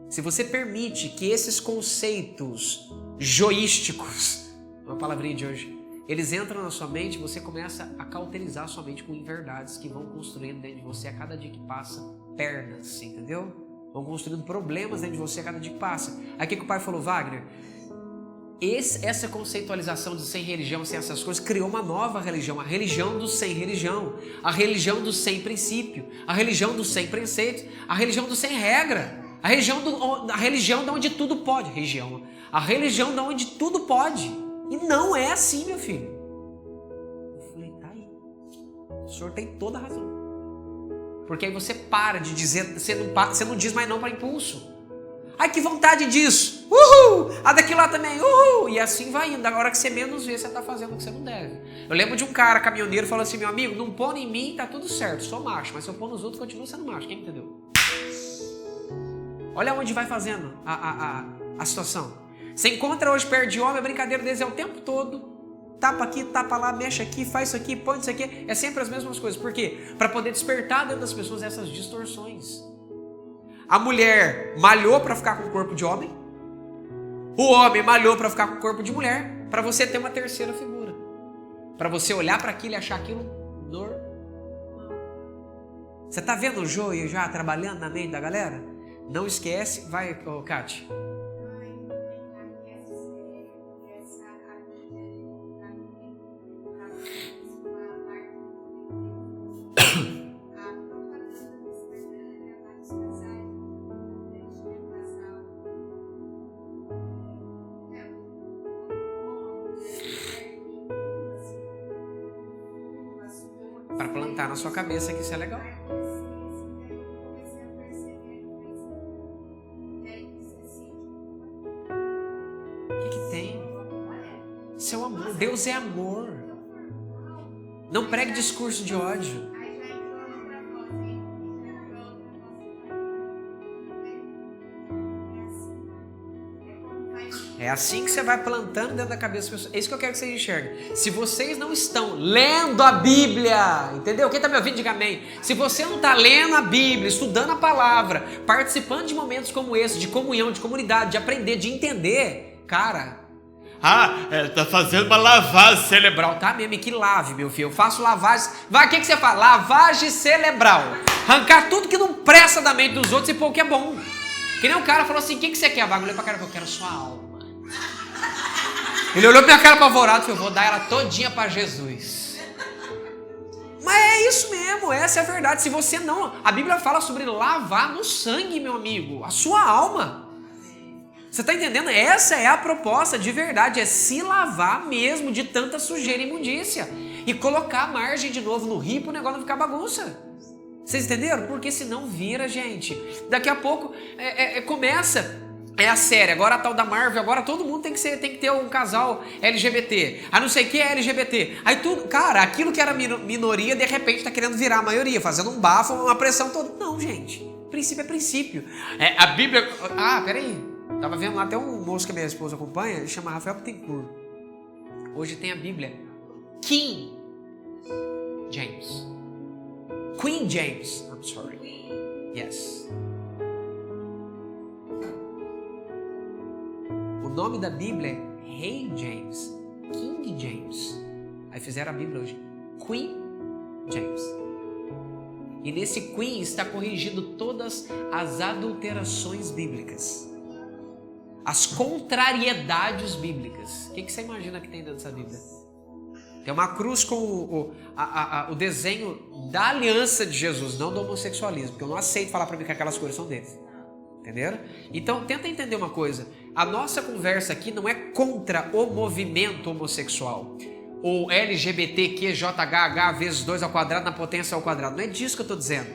Se você permite que esses conceitos joísticos, uma palavrinha de hoje, eles entram na sua mente, você começa a cauterizar a sua mente com inverdades que vão construindo dentro de você a cada dia que passa pernas, entendeu? Vão construindo problemas dentro de você a cada dia que passa. Aí o que o pai falou, Wagner? Essa conceitualização de sem religião, sem essas coisas, criou uma nova religião, a religião do sem religião, a religião do sem princípio, a religião do sem preceitos, a religião do sem regra. A religião de onde tudo pode. A religião de onde tudo pode. E não é assim, meu filho. Eu falei, tá aí. O senhor tem toda a razão. Porque aí você para de dizer, você não diz mais não para impulso. Ai, que vontade disso. Uhul! A daquilo lá também. Uhul! E assim vai indo. Agora que você menos vê, você tá fazendo o que você não deve. Eu lembro de um cara, caminhoneiro, falando assim, meu amigo, não põe em mim, tá tudo certo. Sou macho. Mas se eu pôr nos outros, continua sendo macho. Quem entendeu? Olha onde vai fazendo a situação. Você encontra hoje perto de homem, a brincadeira deles é o tempo todo. Tapa aqui, tapa lá, mexe aqui, faz isso aqui, põe isso aqui. É sempre as mesmas coisas. Por quê? Para poder despertar dentro das pessoas essas distorções. A mulher malhou para ficar com o corpo de homem. O homem malhou para ficar com o corpo de mulher. Para você ter uma terceira figura. Para você olhar para aquilo e achar aquilo normal. Você tá vendo o joio já trabalhando na mente da galera? Não esquece, vai, Kátia. Para plantar na sua cabeça que isso é legal. Seu amor, Deus é amor. Não pregue discurso de ódio. É assim que você vai plantando dentro da cabeça das pessoas. É isso que eu quero que vocês enxerguem. Se vocês não estão lendo a Bíblia, entendeu? Quem está me ouvindo, diga amém. Se você não está lendo a Bíblia, estudando a palavra, participando de momentos como esse, de comunhão, de comunidade, de aprender, de entender, cara... tá fazendo uma lavagem cerebral. Tá mesmo, que lave, meu filho. Eu faço lavagem... Vai, o que você fala? Lavagem cerebral. Arrancar tudo que não presta da mente dos outros e pôr o que é bom. Que nem o cara falou assim, o que você quer? Eu olhei pra cara, eu quero sua alma. Ele olhou pra minha cara apavorado e falou, eu vou dar ela todinha pra Jesus. Mas é isso mesmo, essa é a verdade. Se você não... A Bíblia fala sobre lavar no sangue, meu amigo, a sua alma. Você está entendendo? Essa é a proposta de verdade, é se lavar mesmo de tanta sujeira e imundícia. E colocar a margem de novo no rio para o negócio não ficar bagunça. Vocês entenderam? Porque senão vira, gente. Daqui a pouco começa... É a série, agora a tal da Marvel, agora todo mundo tem que ter um casal LGBT. A não sei o que é LGBT. Aí tudo, cara, aquilo que era minoria, de repente tá querendo virar a maioria, fazendo um bafo, uma pressão toda. Não, gente. Princípio é princípio. A Bíblia... peraí. Tava vendo lá até um moço que a minha esposa acompanha, ele chama Rafael Bittencourt. Hoje tem a Bíblia King James. Queen James. I'm sorry. Yes. O nome da Bíblia é Rei James, King James. Aí fizeram a Bíblia hoje, Queen James. E nesse Queen está corrigindo todas as adulterações bíblicas, as contrariedades bíblicas. O que você imagina que tem dentro dessa Bíblia? Tem uma cruz com o desenho da aliança de Jesus, não do homossexualismo, porque eu não aceito falar para mim que aquelas coisas são deles. Entenderam? Então, tenta entender uma coisa. A nossa conversa aqui não é contra o movimento homossexual. Ou LGBTQJHH vezes 2 ao quadrado na potência ao quadrado. Não é disso que eu estou dizendo.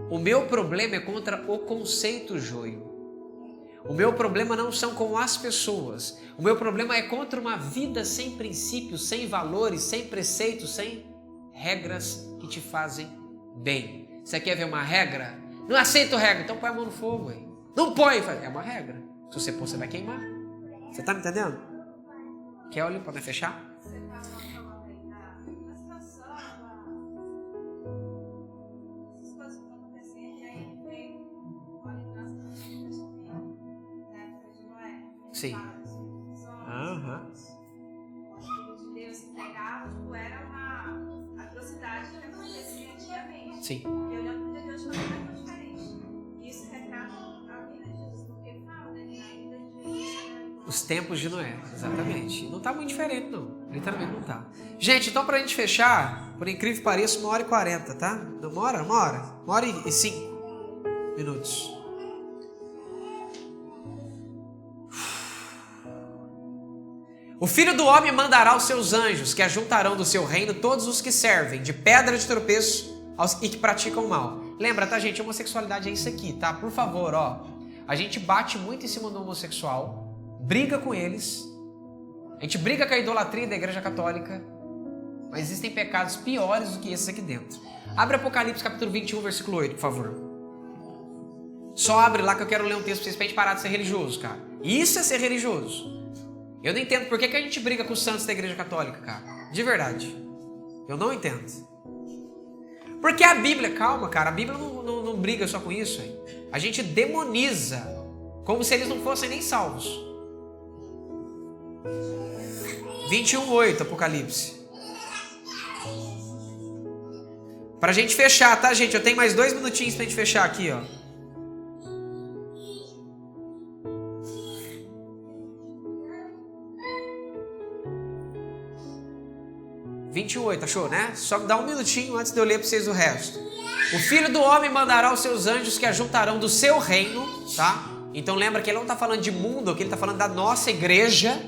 O meu problema é contra o conceito joio. O meu problema não são com as pessoas. O meu problema é contra uma vida sem princípios, sem valores, sem preceitos, sem regras que te fazem bem. Você quer ver uma regra? Não aceito regra, então põe a mão no fogo. Aí. Não põe, é uma regra. Se você pôr, você vai queimar. Você tá me entendendo? Quer olhar para fechar? Você estava falando aí da situação, essas coisas que estão acontecendo, e aí veio a lembrança da época de Noé. Sim. O filho de Deus se entregava, era uma atrocidade que acontecia antigamente. Sim. E olhando para Deus, não é diferente. Isso retrata a vida de Jesus, porque fala, né? A vida de Jesus. Os tempos de Noé, exatamente. Não está muito diferente, não. Literalmente não está. Gente, então pra gente fechar, por incrível que pareça, 1h40, tá? Não, uma hora? 1h05 minutos. O Filho do Homem mandará os seus anjos, que ajuntarão do seu reino todos os que servem de pedra de tropeço e que praticam mal. Lembra, tá, gente? Homossexualidade é isso aqui, tá? Por favor, ó. A gente bate muito em cima do homossexual, briga com eles, a gente briga com a idolatria da Igreja Católica, mas existem pecados piores do que esses aqui dentro. Abre Apocalipse capítulo 21, versículo 8, por favor. Só abre lá que eu quero ler um texto pra vocês pra gente parar de ser religioso, cara. Isso é ser religioso. Eu não entendo por que a gente briga com os santos da Igreja Católica, cara. De verdade. Eu não entendo. Porque a Bíblia, calma, cara, a Bíblia não briga só com isso, hein? A gente demoniza, como se eles não fossem nem salvos. 21:8, Apocalipse. Pra gente fechar, tá, gente? Eu tenho mais 2 minutinhos pra gente fechar aqui, ó. Achou, né? Só me dá 1 minutinho antes de eu ler para vocês o resto. O Filho do Homem mandará os seus anjos que ajuntarão do seu reino, tá? Então lembra que ele não está falando de mundo, que ele está falando da nossa igreja,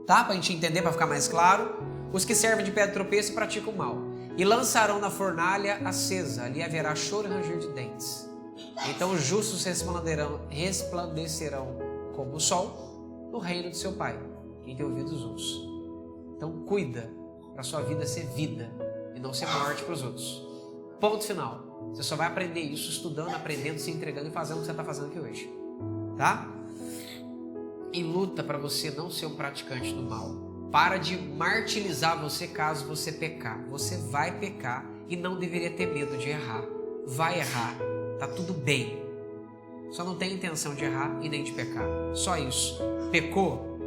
tá? Para a gente entender, para ficar mais claro. Os que servem de pedra de tropeço e praticam o mal. E lançarão na fornalha acesa, ali haverá choro e ranger de dentes. Então os justos resplandecerão como o sol no reino de seu Pai. Quem tem ouvidos ouça. Então cuida para sua vida ser vida e não ser morte para os outros. Ponto final. Você só vai aprender isso estudando, aprendendo, se entregando e fazendo o que você está fazendo aqui hoje. Tá? e luta para você não ser um praticante do mal. Para de martirizar você caso você pecar. Você vai pecar e não deveria ter medo de errar. Vai errar, tá tudo bem. Só não tem intenção de errar e nem de pecar. Só isso. Pecou?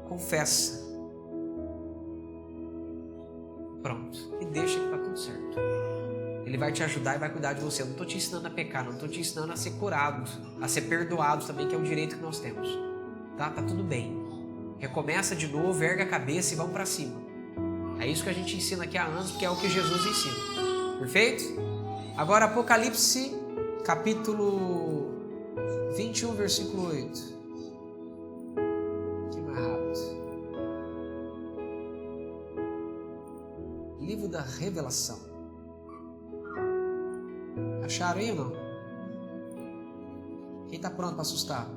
Confessa. Pronto. E deixa que tá tudo certo. Ele vai te ajudar e vai cuidar de você. Eu não estou te ensinando a pecar, não estou te ensinando a ser curado, a ser perdoado também, que é um direito que nós temos. Tá tudo bem. Recomeça de novo, erga a cabeça e vamos para cima. É isso que a gente ensina aqui há anos, porque é o que Jesus ensina. Perfeito? Agora Apocalipse, capítulo 21, versículo 8. Que mais rápido. Livro da Revelação. Acharam aí ou não? Quem está pronto para assustar?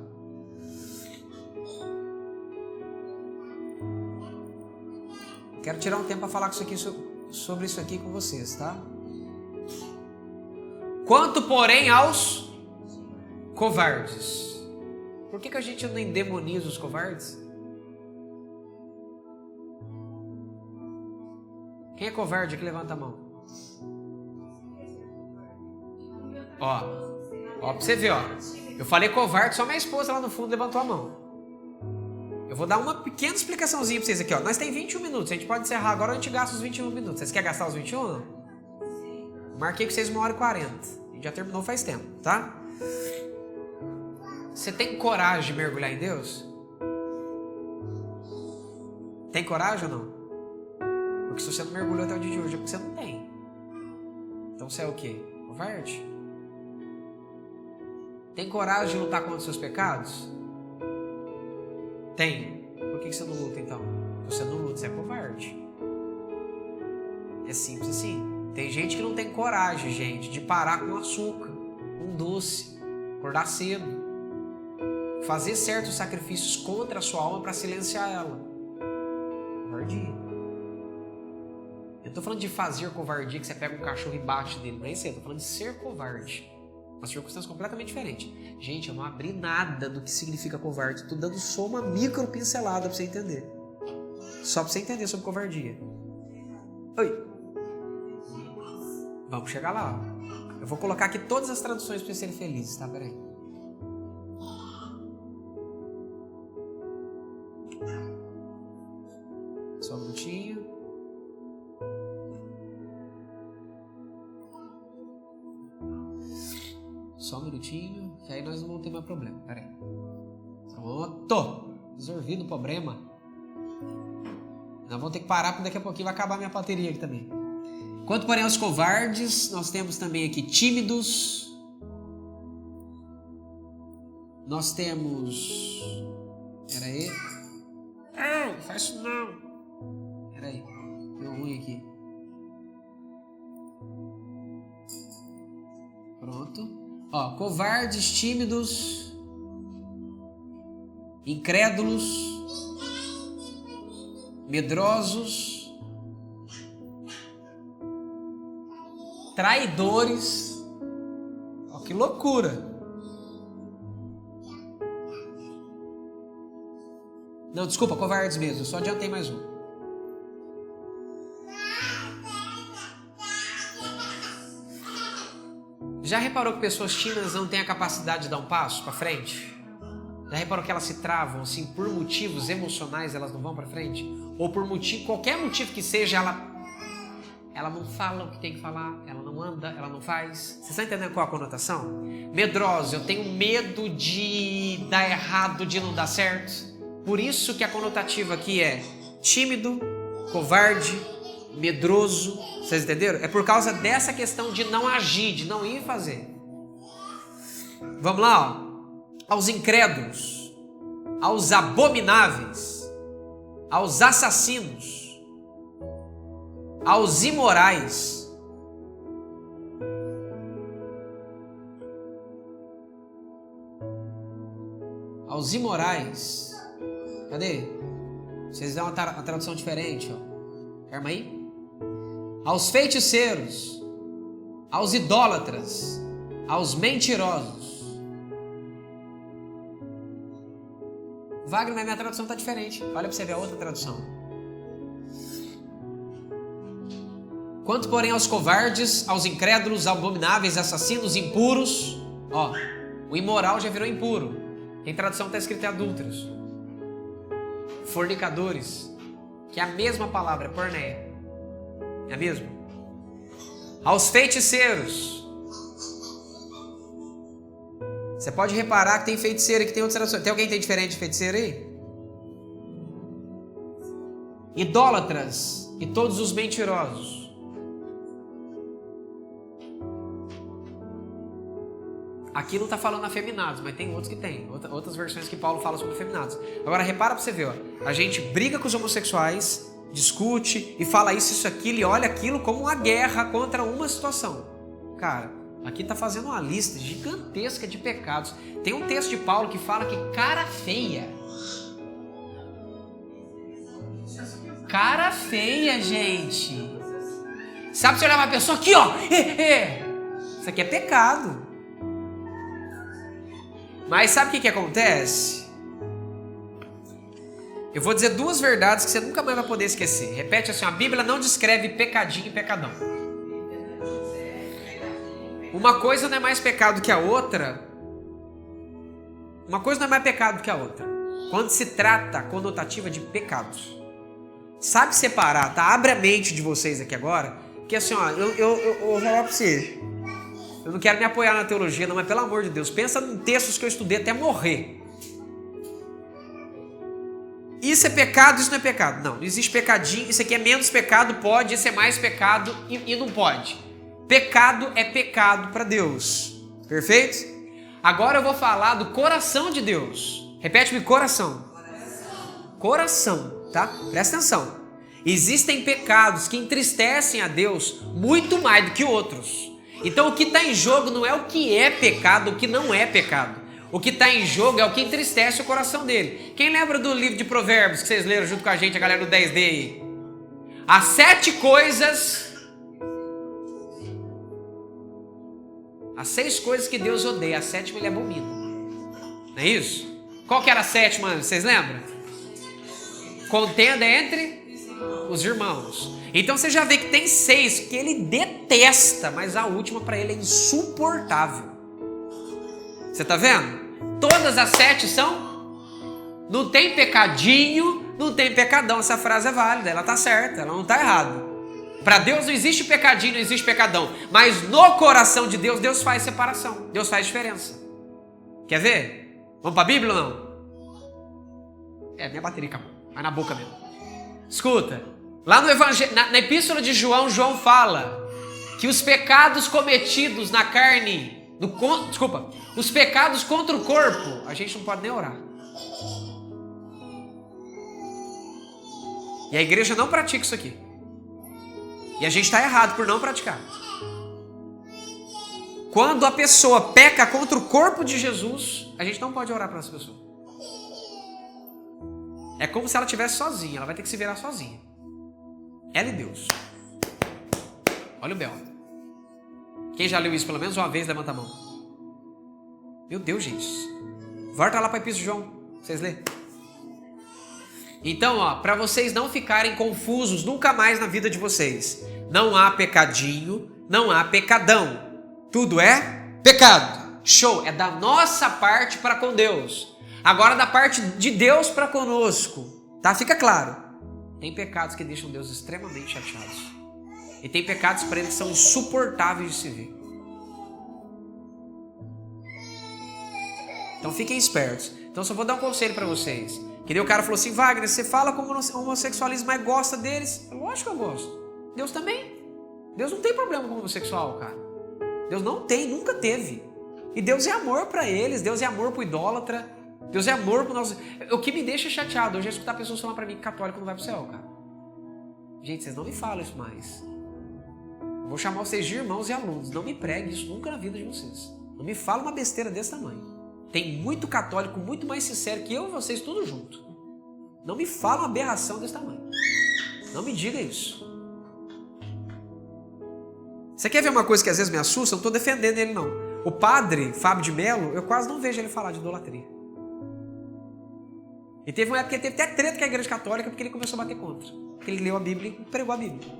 Quero tirar um tempo para falar sobre isso aqui com vocês, tá? Quanto, porém, aos covardes. Por que a gente não endemoniza os covardes? Quem é covarde aqui? Levanta a mão. Ó, pra você ver, ó. Eu falei covarde, só minha esposa lá no fundo levantou a mão. Eu vou dar uma pequena explicaçãozinha pra vocês aqui, ó. Nós temos 21 minutos, a gente pode encerrar agora ou a gente gasta os 21 minutos. Vocês querem gastar os 21 ou não? Marquei com vocês 1h40. A gente já terminou faz tempo, tá? Você tem coragem de mergulhar em Deus? Tem coragem ou não? Porque se você não mergulhou até o dia de hoje é porque você não tem. Então você é o quê? Covarde? Tem coragem de lutar contra os seus pecados? Tem. Por que você não luta então? Você não luta, você é covarde. É simples assim. Tem gente que não tem coragem, gente, de parar com açúcar, um doce, acordar cedo, fazer certos sacrifícios contra a sua alma para silenciar ela. Covardia. Eu tô falando de fazer covardia, que você pega um cachorro e bate nele, não é isso aí. Eu tô falando de ser covarde. Uma circunstância completamente diferente. Gente, eu não abri nada do que significa covarde. Estou dando só uma micro pincelada para você entender. Só para você entender sobre covardia. Oi. Vamos chegar lá. Ó. Eu vou colocar aqui todas as traduções para vocês serem felizes, tá? Peraí. Só um minutinho. Só um minutinho, que aí nós não vamos ter mais problema. Pera aí. Pronto! Resolvido o problema. Nós vamos ter que parar, porque daqui a pouquinho vai acabar minha bateria aqui também. Quanto, porém, aos covardes, nós temos também aqui tímidos. Nós temos... Pera aí. Não faz isso não. Pera aí. Deu ruim aqui. Pronto. Ó, covardes, tímidos, incrédulos, medrosos, traidores. Ó, que loucura! Não, desculpa, covardes mesmo, eu só adiantei mais um. Já reparou que pessoas tímidas não têm a capacidade de dar um passo para frente? Já reparou que elas se travam, assim, por motivos emocionais elas não vão para frente? Ou por motivo, qualquer motivo que seja, ela não fala o que tem que falar, ela não anda, ela não faz. Vocês estão entendendo qual a conotação? Medrosa, eu tenho medo de dar errado, de não dar certo. Por isso que a conotativa aqui é tímido, covarde, medroso. Vocês entenderam? É por causa dessa questão de não agir, de não ir fazer. Vamos lá, ó. Aos incrédulos, aos abomináveis, aos assassinos, aos imorais, aos imorais. Cadê? Vocês dão uma tradução diferente, ó. Calma aí. Aos feiticeiros, aos idólatras, aos mentirosos. Wagner, mas minha tradução está diferente. Olha para você ver a outra tradução. Quanto, porém, aos covardes, aos incrédulos, abomináveis, assassinos, impuros. Ó, o imoral já virou impuro. Em tradução está escrito adúlteros. Fornicadores, que é a mesma palavra, porneia. É a mesma. Aos feiticeiros. Você pode reparar que tem feiticeiro que tem outras traduções. Tem alguém que tem diferente de feiticeiro aí? Idólatras e todos os mentirosos. Aqui não está falando afeminados, mas tem outros que tem. Outras versões que Paulo fala sobre afeminados. Agora repara para você ver, ó. A gente briga com os homossexuais, discute e fala isso, aquilo e olha aquilo como uma guerra contra uma situação. Cara, aqui está fazendo uma lista gigantesca de pecados. Tem um texto de Paulo que fala que cara feia. Cara feia, gente. Sabe, você olhar uma pessoa aqui, ó. Isso aqui é pecado. Mas sabe o que acontece? Eu vou dizer duas verdades que você nunca mais vai poder esquecer. Repete assim, a Bíblia não descreve pecadinho e pecadão. Uma coisa não é mais pecado que a outra. Uma coisa não é mais pecado que a outra. Quando se trata conotativa de pecados. Sabe separar, tá? Abre a mente de vocês aqui agora. Que assim, ó, eu vou falar pra vocês. Eu não quero me apoiar na teologia, não, mas pelo amor de Deus, pensa em textos que eu estudei até morrer. Isso é pecado, isso não é pecado. Não existe pecadinho, isso aqui é menos pecado, pode, isso é mais pecado e não pode. Pecado é pecado para Deus. Perfeito? Agora eu vou falar do coração de Deus. Repete-me, coração. Coração, tá? Presta atenção. Existem pecados que entristecem a Deus muito mais do que outros. Então o que está em jogo não é o que é pecado, o que não é pecado. O que está em jogo é o que entristece o coração dele. Quem lembra do livro de Provérbios que vocês leram junto com a gente, a galera do 10D aí? As 7 coisas... As 6 coisas que Deus odeia, a 7ª ele abomina. Não é isso? Qual que era a 7ª, vocês lembram? Contenda entre os irmãos. Então você já vê que tem 6 que ele detesta, mas a última para ele é insuportável. Você tá vendo? Todas as 7 são... Não tem pecadinho, não tem pecadão. Essa frase é válida, ela tá certa, ela não tá errada. Para Deus não existe pecadinho, não existe pecadão. Mas no coração de Deus, Deus faz separação. Deus faz diferença. Quer ver? Vamos para a Bíblia ou não? Minha bateria acabou. Vai na boca mesmo. Escuta. Lá no Evangelho, na Epístola de João, João fala que os pecados cometidos na carne... os pecados contra o corpo, a gente não pode nem orar. E a igreja não pratica isso aqui. E a gente está errado por não praticar. Quando a pessoa peca contra o corpo de Jesus, a gente não pode orar para essa pessoa. É como se ela estivesse sozinha, ela vai ter que se virar sozinha. Ela e Deus. Olha o Bel. Quem já leu isso pelo menos uma vez, levanta a mão. Meu Deus, gente. Volta lá para a Epístola de João. Vocês lêem? Então, ó, para vocês não ficarem confusos nunca mais na vida de vocês. Não há pecadinho, não há pecadão. Tudo é pecado. Show. É da nossa parte para com Deus. Agora da parte de Deus para conosco. Tá? Fica claro. Tem pecados que deixam Deus extremamente chateados. E tem pecados para ele que são insuportáveis de se ver. Então fiquem espertos. Então só vou dar um conselho para vocês. Que daí o cara falou assim, Wagner, você fala como homossexualismo, mas gosta deles? Lógico que eu gosto. Deus também. Deus não tem problema com o homossexual, cara. Deus não tem, nunca teve. E Deus é amor para eles, Deus é amor pro idólatra, Deus é amor pro nosso... O que me deixa chateado hoje é escutar pessoas falando para mim que católico não vai pro céu, cara. Gente, vocês não me falam isso mais. Eu vou chamar vocês de irmãos e alunos. Não me pregue isso nunca na vida de vocês. Não me fala uma besteira desse tamanho. Tem muito católico muito mais sincero que eu e vocês tudo junto. Não me fala uma aberração desse tamanho. Não me diga isso. Você quer ver uma coisa que às vezes me assusta? Eu não estou defendendo ele não. O padre Fábio de Mello, eu quase não vejo ele falar de idolatria. E teve uma época que ele teve até treta com a igreja católica porque ele começou a bater contra. Porque ele leu a Bíblia e pregou a Bíblia.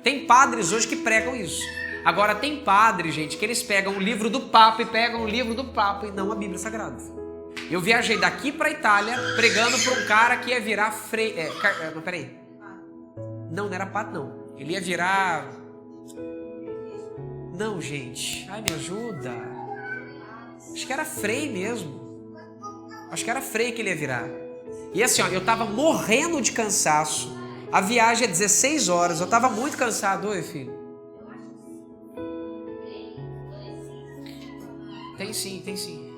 Tem padres hoje que pregam isso. Agora tem padres, gente, que eles pegam o livro do Papa e pegam o livro do Papa e não a Bíblia Sagrada. Eu viajei daqui para Itália pregando para um cara que ia virar frei... Não, peraí. Não era padre, não. Ele ia virar... Não, gente. Ai, me ajuda. Acho que era frei mesmo. Acho que era frei que ele ia virar. E assim, ó, eu tava morrendo de cansaço. A viagem é 16 horas. Eu tava muito cansado. Oi, filho. Tem sim.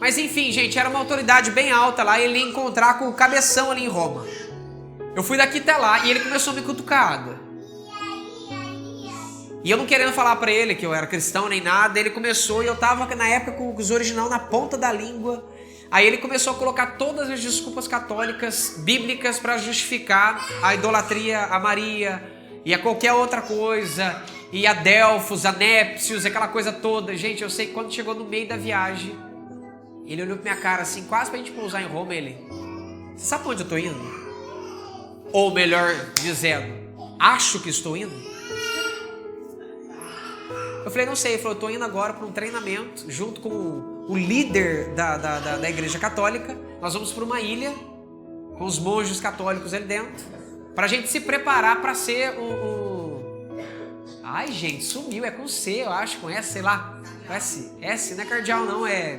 Mas enfim, gente, era uma autoridade bem alta lá. Ele ia encontrar com o cabeção ali em Roma. Eu fui daqui até lá e ele começou a me cutucar. E eu não querendo falar pra ele que eu era cristão nem nada, ele começou e eu tava na época com os original na ponta da língua. Aí ele começou a colocar todas as desculpas católicas, bíblicas para justificar a idolatria a Maria e a qualquer outra coisa, e a Delfos, a Népcios, aquela coisa toda. Gente, eu sei que quando chegou no meio da viagem, ele olhou pra minha cara assim, quase pra gente pousar em Roma, ele... Você sabe pra onde eu tô indo? Ou melhor dizendo, acho que estou indo? Eu falei, não sei. Ele falou, eu tô indo agora para um treinamento junto com o líder da igreja católica. Nós vamos para uma ilha com os monges católicos ali dentro, pra gente se preparar para ser Ai, gente, sumiu, é com C, eu acho, com S, sei lá. S, não é cardeal não, é...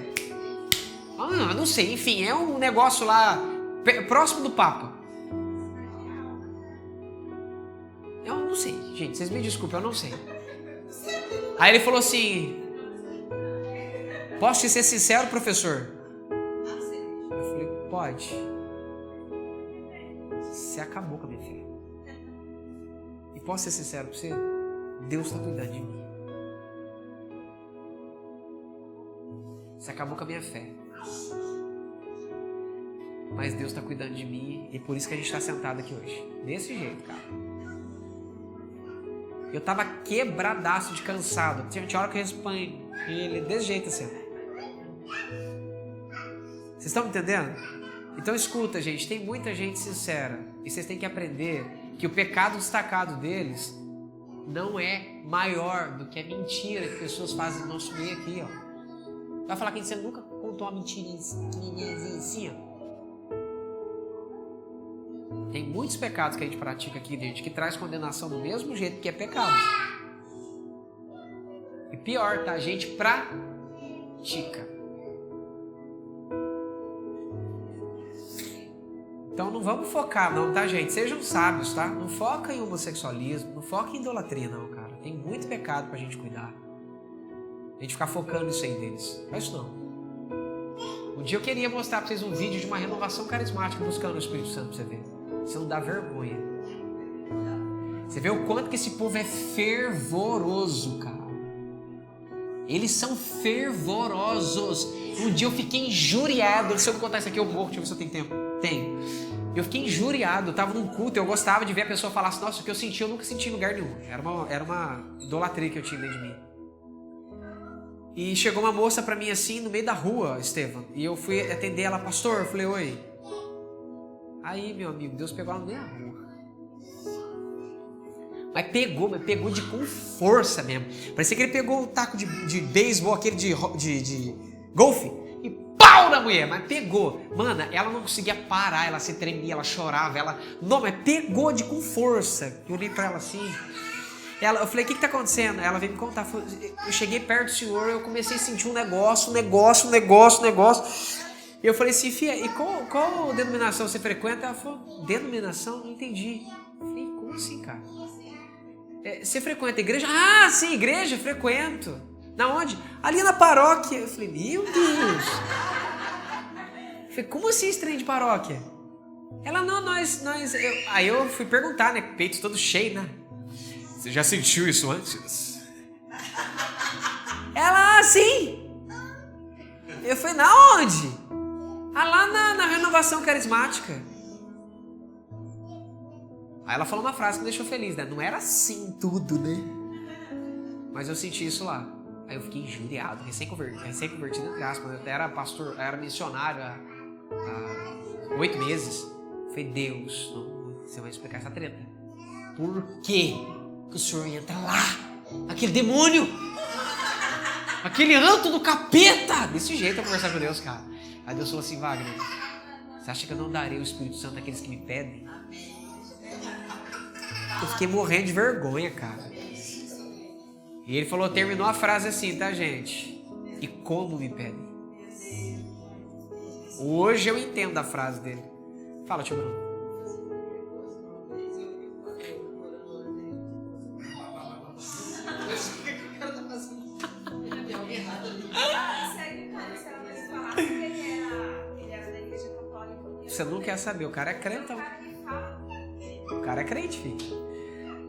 não sei, enfim, é um negócio lá próximo do Papa. Eu não sei, gente, vocês me desculpem, eu não sei. Aí ele falou assim, posso te ser sincero, professor? Eu falei, pode. Você acabou com a minha fé. E posso ser sincero para você? Deus está cuidando de mim. Você acabou com a minha fé. Mas Deus está cuidando de mim e por isso que a gente está sentado aqui hoje. Desse jeito, cara. Eu tava quebradaço de cansado. Tinha hora que eu respondi ele desse jeito assim. Vocês estão me entendendo? Então escuta, gente. Tem muita gente sincera. E vocês têm que aprender que o pecado destacado deles não é maior do que a mentira que pessoas fazem no nosso meio aqui, ó. Vai falar que você nunca contou uma mentirinha assim, ó. Tem muitos pecados que a gente pratica aqui, gente, que traz condenação do mesmo jeito que é pecado. E pior, tá? A gente pratica. Então não vamos focar não, tá, gente? Sejam sábios, tá? Não foca em homossexualismo, não foca em idolatria não, cara. Tem muito pecado pra gente cuidar. A gente ficar focando nisso aí deles. Faz isso não. Um dia eu queria mostrar pra vocês um vídeo de uma renovação carismática buscando o Espírito Santo pra você ver. Você não dá vergonha. Você vê o quanto que esse povo é fervoroso, cara. Eles são fervorosos. Um dia eu fiquei injuriado. Se eu contar isso aqui eu morro. Deixa eu ver se eu tenho tempo. Tenho. Eu fiquei injuriado. Eu tava num culto. Eu gostava de ver a pessoa falar assim, nossa, o que eu senti eu nunca senti em lugar nenhum. Era uma idolatria que eu tinha dentro de mim. E chegou uma moça pra mim assim no meio da rua, Estevam. E eu fui atender ela, pastor. Eu falei, oi. Aí, meu amigo, Deus pegou ela no meio da rua. Mas pegou com força mesmo. Parecia que ele pegou o taco de beisebol, aquele de golfe, e pau na mulher. Mas pegou. Mano, ela não conseguia parar, ela se tremia, ela chorava, Não, mas pegou com força. Eu olhei pra ela assim. Eu falei, o que tá acontecendo? Ela veio me contar. Eu cheguei perto do senhor, eu comecei a sentir um negócio. E eu falei assim, filha, e qual denominação você frequenta? Ela falou, denominação? Não entendi. Eu falei, como assim, cara? Você frequenta a igreja? Ah, sim, igreja, frequento. Na onde? Ali na paróquia. Eu falei, meu Deus. Eu falei, como assim esse trem de paróquia? Ela, não, Aí eu fui perguntar, né? Peito todo cheio, né? Você já sentiu isso antes? Ela, sim. Eu falei, na onde? Lá na renovação carismática. Aí ela falou uma frase que me deixou feliz, né? Não era assim tudo, né? Mas eu senti isso lá. Aí eu fiquei injuriado, recém-convertido, entre aspas. Eu era pastor, eu era missionário há 8 meses. Eu falei, Deus, não, você vai explicar essa treta. Por quê que o senhor entra lá? Aquele demônio! Aquele anto do capeta! Desse jeito eu conversar com Deus, cara. Aí Deus falou assim, Wagner, você acha que eu não darei o Espírito Santo àqueles que me pedem? Eu fiquei morrendo de vergonha, cara. E ele falou, terminou a frase assim, tá, gente? E como me pedem? Hoje eu entendo a frase dele. Fala, tio Bruno. Você não quer saber, o cara é crentão. O cara é crente, filho.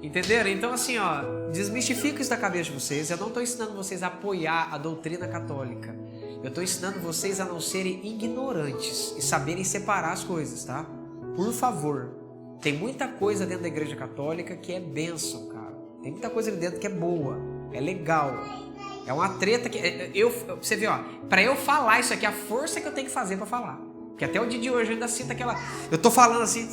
Entenderam? Então assim, ó, desmistifica isso da cabeça de vocês. Eu não estou ensinando vocês a apoiar a doutrina católica. Eu estou ensinando vocês a não serem ignorantes e saberem separar as coisas, tá? Por favor. Tem muita coisa dentro da igreja católica que é bênção, cara. Tem muita coisa ali dentro que é boa, é legal. É uma treta que... você vê, ó, pra eu falar isso aqui, a força que eu tenho que fazer pra falar. Porque até o dia de hoje eu ainda sinto aquela... Eu tô falando assim,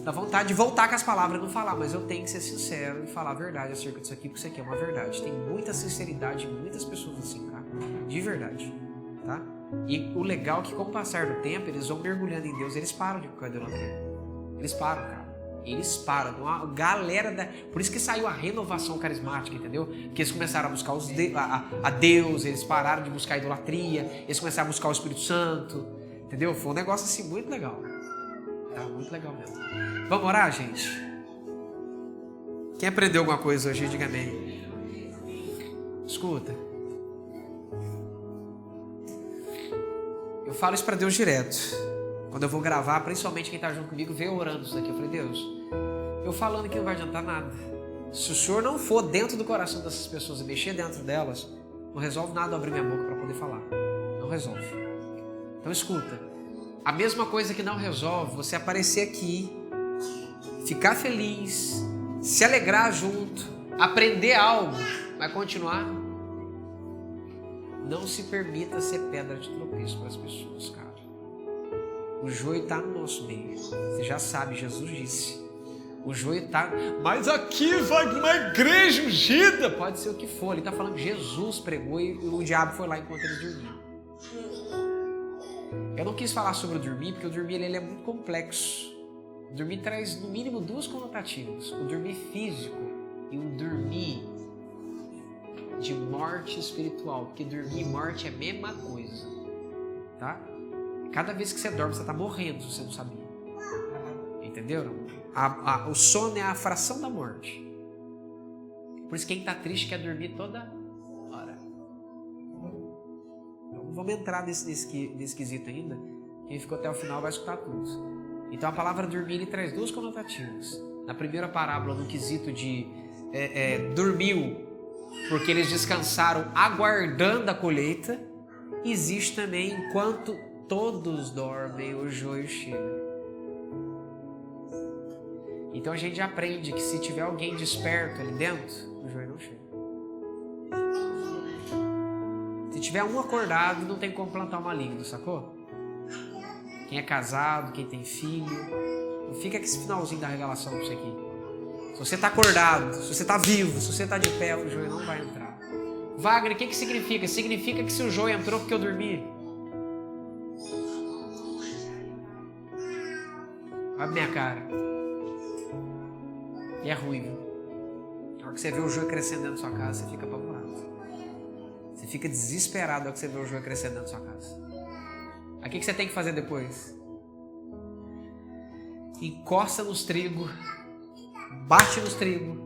dá vontade de voltar com as palavras e não falar, mas eu tenho que ser sincero e falar a verdade acerca disso aqui, porque isso aqui é uma verdade. Tem muita sinceridade em muitas pessoas assim, tá? De verdade, tá? E o legal é que com o passar do tempo, eles vão mergulhando em Deus, eles param de ficar idolatria. Eles param, cara. Eles param. Uma galera da... Por isso que saiu a renovação carismática, entendeu? Porque eles começaram a buscar a Deus, eles pararam de buscar a idolatria, eles começaram a buscar o Espírito Santo, entendeu? Foi um negócio assim muito legal. Tá muito legal mesmo. Vamos orar, gente? Quem aprendeu alguma coisa hoje, diga amém. Escuta. Eu falo isso pra Deus direto. Quando eu vou gravar, principalmente quem tá junto comigo, vê orando isso aqui. Eu falei, Deus, eu falando que não vai adiantar nada. Se o Senhor não for dentro do coração dessas pessoas e mexer dentro delas, não resolve nada abrir minha boca para poder falar. Não resolve. Então escuta. A mesma coisa que não resolve você aparecer aqui, ficar feliz, se alegrar junto, aprender algo, vai continuar. Não se permita ser pedra de tropeço para as pessoas, cara. O joio está no nosso meio. Você já sabe, Jesus disse. O joio está... Mas aqui vai uma igreja ungida. Pode ser o que for. Ele está falando que Jesus pregou e o diabo foi lá enquanto ele dormia. Eu não quis falar sobre o dormir, porque o dormir ele é muito complexo. O dormir traz no mínimo duas conotativas. O dormir físico e o dormir de morte espiritual. Porque dormir e morte é a mesma coisa. Tá? Cada vez que você dorme, você está morrendo, se você não sabia. Entenderam? O sono é a fração da morte. Por isso quem está triste quer dormir toda hora. Então, vamos entrar nesse quesito ainda. Quem ficou até o final vai escutar tudo. Então a palavra dormir ele traz duas conotativas. Na primeira parábola, no quesito de dormiu porque eles descansaram aguardando a colheita, existe também enquanto todos dormem, o joio chega. Então a gente aprende que se tiver alguém desperto ali dentro, o joio não chega. Se tiver um acordado, não tem como plantar uma língua, sacou? Quem é casado, quem tem filho, não fica com esse finalzinho da revelação pra você aqui. Se você está acordado, se você está vivo, se você está de pé, o joio não vai entrar. Wagner, o que significa? Significa que se o joio entrou porque eu dormi. Olha a minha cara. E é ruim, viu? Na hora que você vê o joio crescendo dentro da sua casa, você fica apavorado. Você fica desesperado na hora que você vê o joio crescendo dentro da sua casa. Aí o que você tem que fazer depois? Encosta nos trigos, bate nos trigos,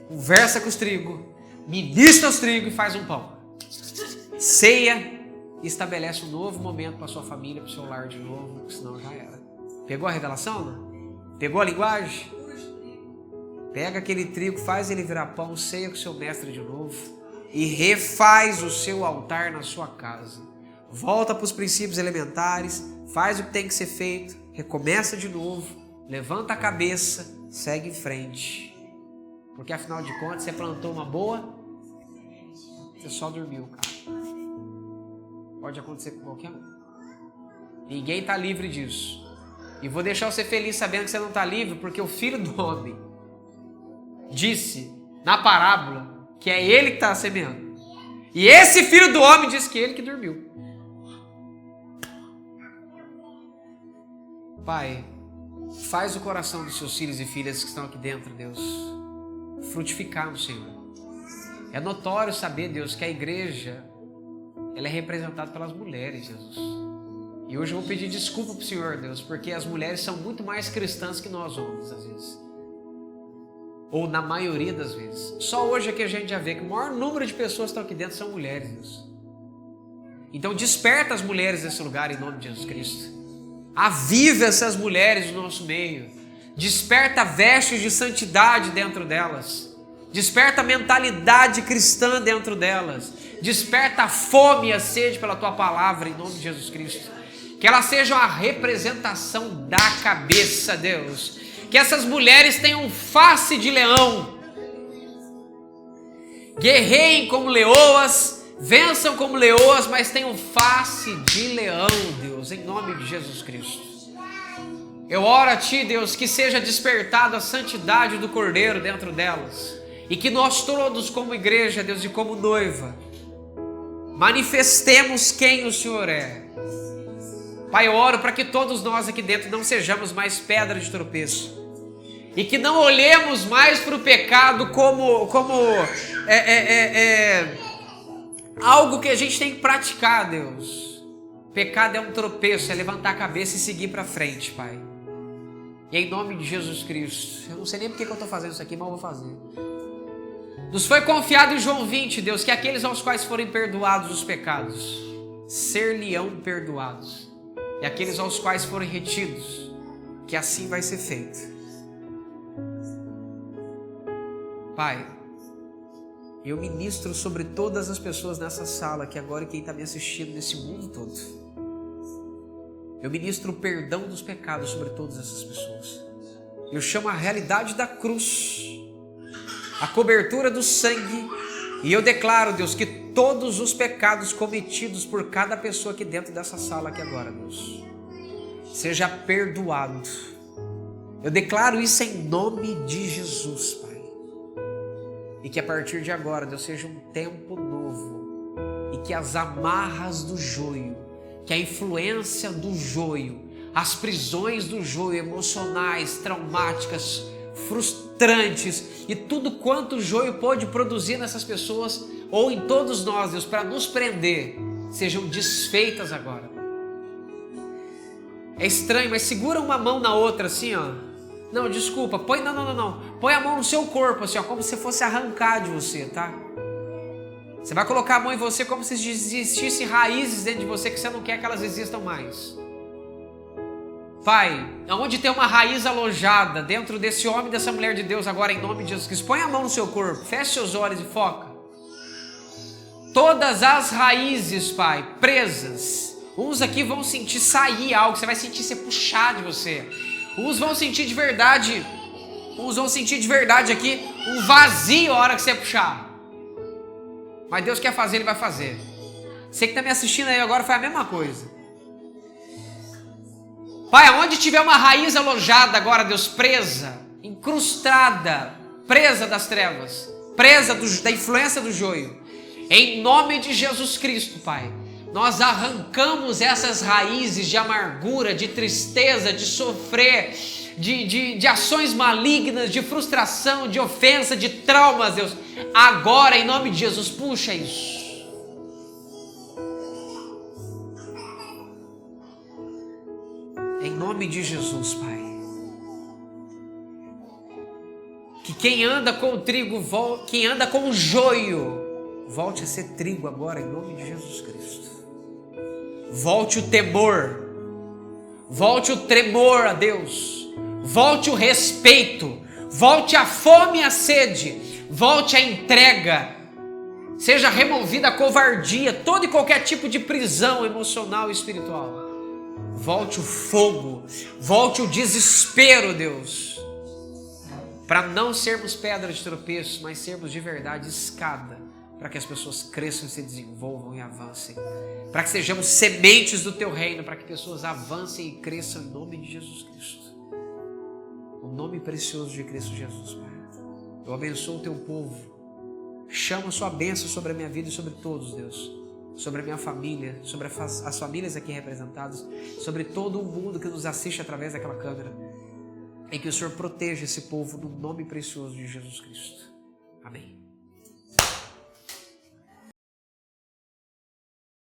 conversa com os trigos, ministra os trigos e faz um pão. Ceia e estabelece um novo momento para sua família, para o seu lar de novo, senão já era. Pegou a revelação? Não? Pegou a linguagem? Pega aquele trigo, faz ele virar pão, ceia com o seu mestre de novo e refaz o seu altar na sua casa. Volta para os princípios elementares, faz o que tem que ser feito, recomeça de novo, levanta a cabeça, segue em frente. Porque afinal de contas, você plantou uma boa, você só dormiu, cara. Pode acontecer com qualquer um. Ninguém está livre disso. E vou deixar você feliz sabendo que você não está livre, porque o Filho do Homem disse na parábola que é ele que está semeando. E esse Filho do Homem disse que ele que dormiu. Pai, faz o coração dos seus filhos e filhas que estão aqui dentro, Deus, frutificar no Senhor. É notório saber, Deus, que a igreja ela é representada pelas mulheres, Jesus. E hoje eu vou pedir desculpa para o Senhor, Deus, porque as mulheres são muito mais cristãs que nós homens, às vezes. Ou na maioria das vezes. Só hoje é que a gente já vê que o maior número de pessoas que estão aqui dentro são mulheres, Deus. Então desperta as mulheres nesse lugar em nome de Jesus Cristo. Aviva essas mulheres no nosso meio. Desperta vestes de santidade dentro delas. Desperta a mentalidade cristã dentro delas. Desperta a fome e a sede pela tua palavra em nome de Jesus Cristo. Que elas sejam a representação da cabeça, Deus. Que essas mulheres tenham face de leão. Guerreiem como leoas, vençam como leoas, mas tenham face de leão, Deus, em nome de Jesus Cristo. Eu oro a Ti, Deus, que seja despertada a santidade do Cordeiro dentro delas. E que nós todos, como igreja, Deus, e como noiva, manifestemos quem o Senhor é. Pai, eu oro para que todos nós aqui dentro não sejamos mais pedra de tropeço. E que não olhemos mais para o pecado como algo que a gente tem que praticar, Deus. Pecado é um tropeço, é levantar a cabeça e seguir para frente, Pai. E em nome de Jesus Cristo, eu não sei nem porque que eu estou fazendo isso aqui, mas eu vou fazer. Nos foi confiado em João 20, Deus, que aqueles aos quais forem perdoados os pecados, ser-lhe-ão perdoados. E aqueles aos quais forem retidos, que assim vai ser feito. Pai, eu ministro sobre todas as pessoas nessa sala aqui agora e quem está me assistindo nesse mundo todo. Eu ministro o perdão dos pecados sobre todas essas pessoas. Eu chamo a realidade da cruz, a cobertura do sangue, e eu declaro, Deus, que todos os pecados cometidos por cada pessoa aqui dentro dessa sala aqui agora, Deus, seja perdoado. Eu declaro isso em nome de Jesus, Pai. E que a partir de agora, Deus, seja um tempo novo. E que as amarras do joio, que a influência do joio, as prisões do joio emocionais, traumáticas, frustrantes e tudo quanto o joio pode produzir nessas pessoas ou em todos nós, Deus, para nos prender, sejam desfeitas agora. É estranho, mas segura uma mão na outra assim, ó. Não, desculpa, põe, não. Põe a mão no seu corpo, assim, ó, como se fosse arrancar de você, tá? Você vai colocar a mão em você como se existissem raízes dentro de você que você não quer que elas existam mais. Pai, onde tem uma raiz alojada dentro desse homem e dessa mulher de Deus agora, em nome de Jesus Cristo, põe a mão no seu corpo, feche seus olhos e foca. Todas as raízes, Pai, presas. Uns aqui vão sentir sair algo, você vai sentir ser puxado de você. Uns vão sentir de verdade aqui um vazio a hora que você puxar. Mas Deus quer fazer, Ele vai fazer. Você que está me assistindo aí agora foi a mesma coisa. Pai, aonde tiver uma raiz alojada agora, Deus, presa, incrustada, presa das trevas, presa da influência do joio, em nome de Jesus Cristo, Pai, nós arrancamos essas raízes de amargura, de tristeza, de sofrer, de ações malignas, de frustração, de ofensa, de traumas, Deus. Agora, em nome de Jesus, puxa isso. Em nome de Jesus, Pai. Que quem anda com o trigo, quem anda com o joio, volte a ser trigo agora, em nome de Jesus Cristo. Volte o temor, volte o tremor a Deus, volte o respeito, volte a fome e a sede, volte a entrega, seja removida a covardia, todo e qualquer tipo de prisão emocional e espiritual. Volte o fogo, volte o desespero, Deus, para não sermos pedra de tropeço, mas sermos de verdade escada para que as pessoas cresçam, se desenvolvam e avancem. Para que sejamos sementes do teu reino, para que pessoas avancem e cresçam em nome de Jesus Cristo. O nome precioso de Cristo Jesus, Pai. Eu abençoo o teu povo. Chama a sua bênção sobre a minha vida e sobre todos, Deus. Sobre a minha família, sobre as famílias aqui representadas, sobre todo o mundo que nos assiste através daquela câmera. E que o Senhor proteja esse povo no nome precioso de Jesus Cristo. Amém.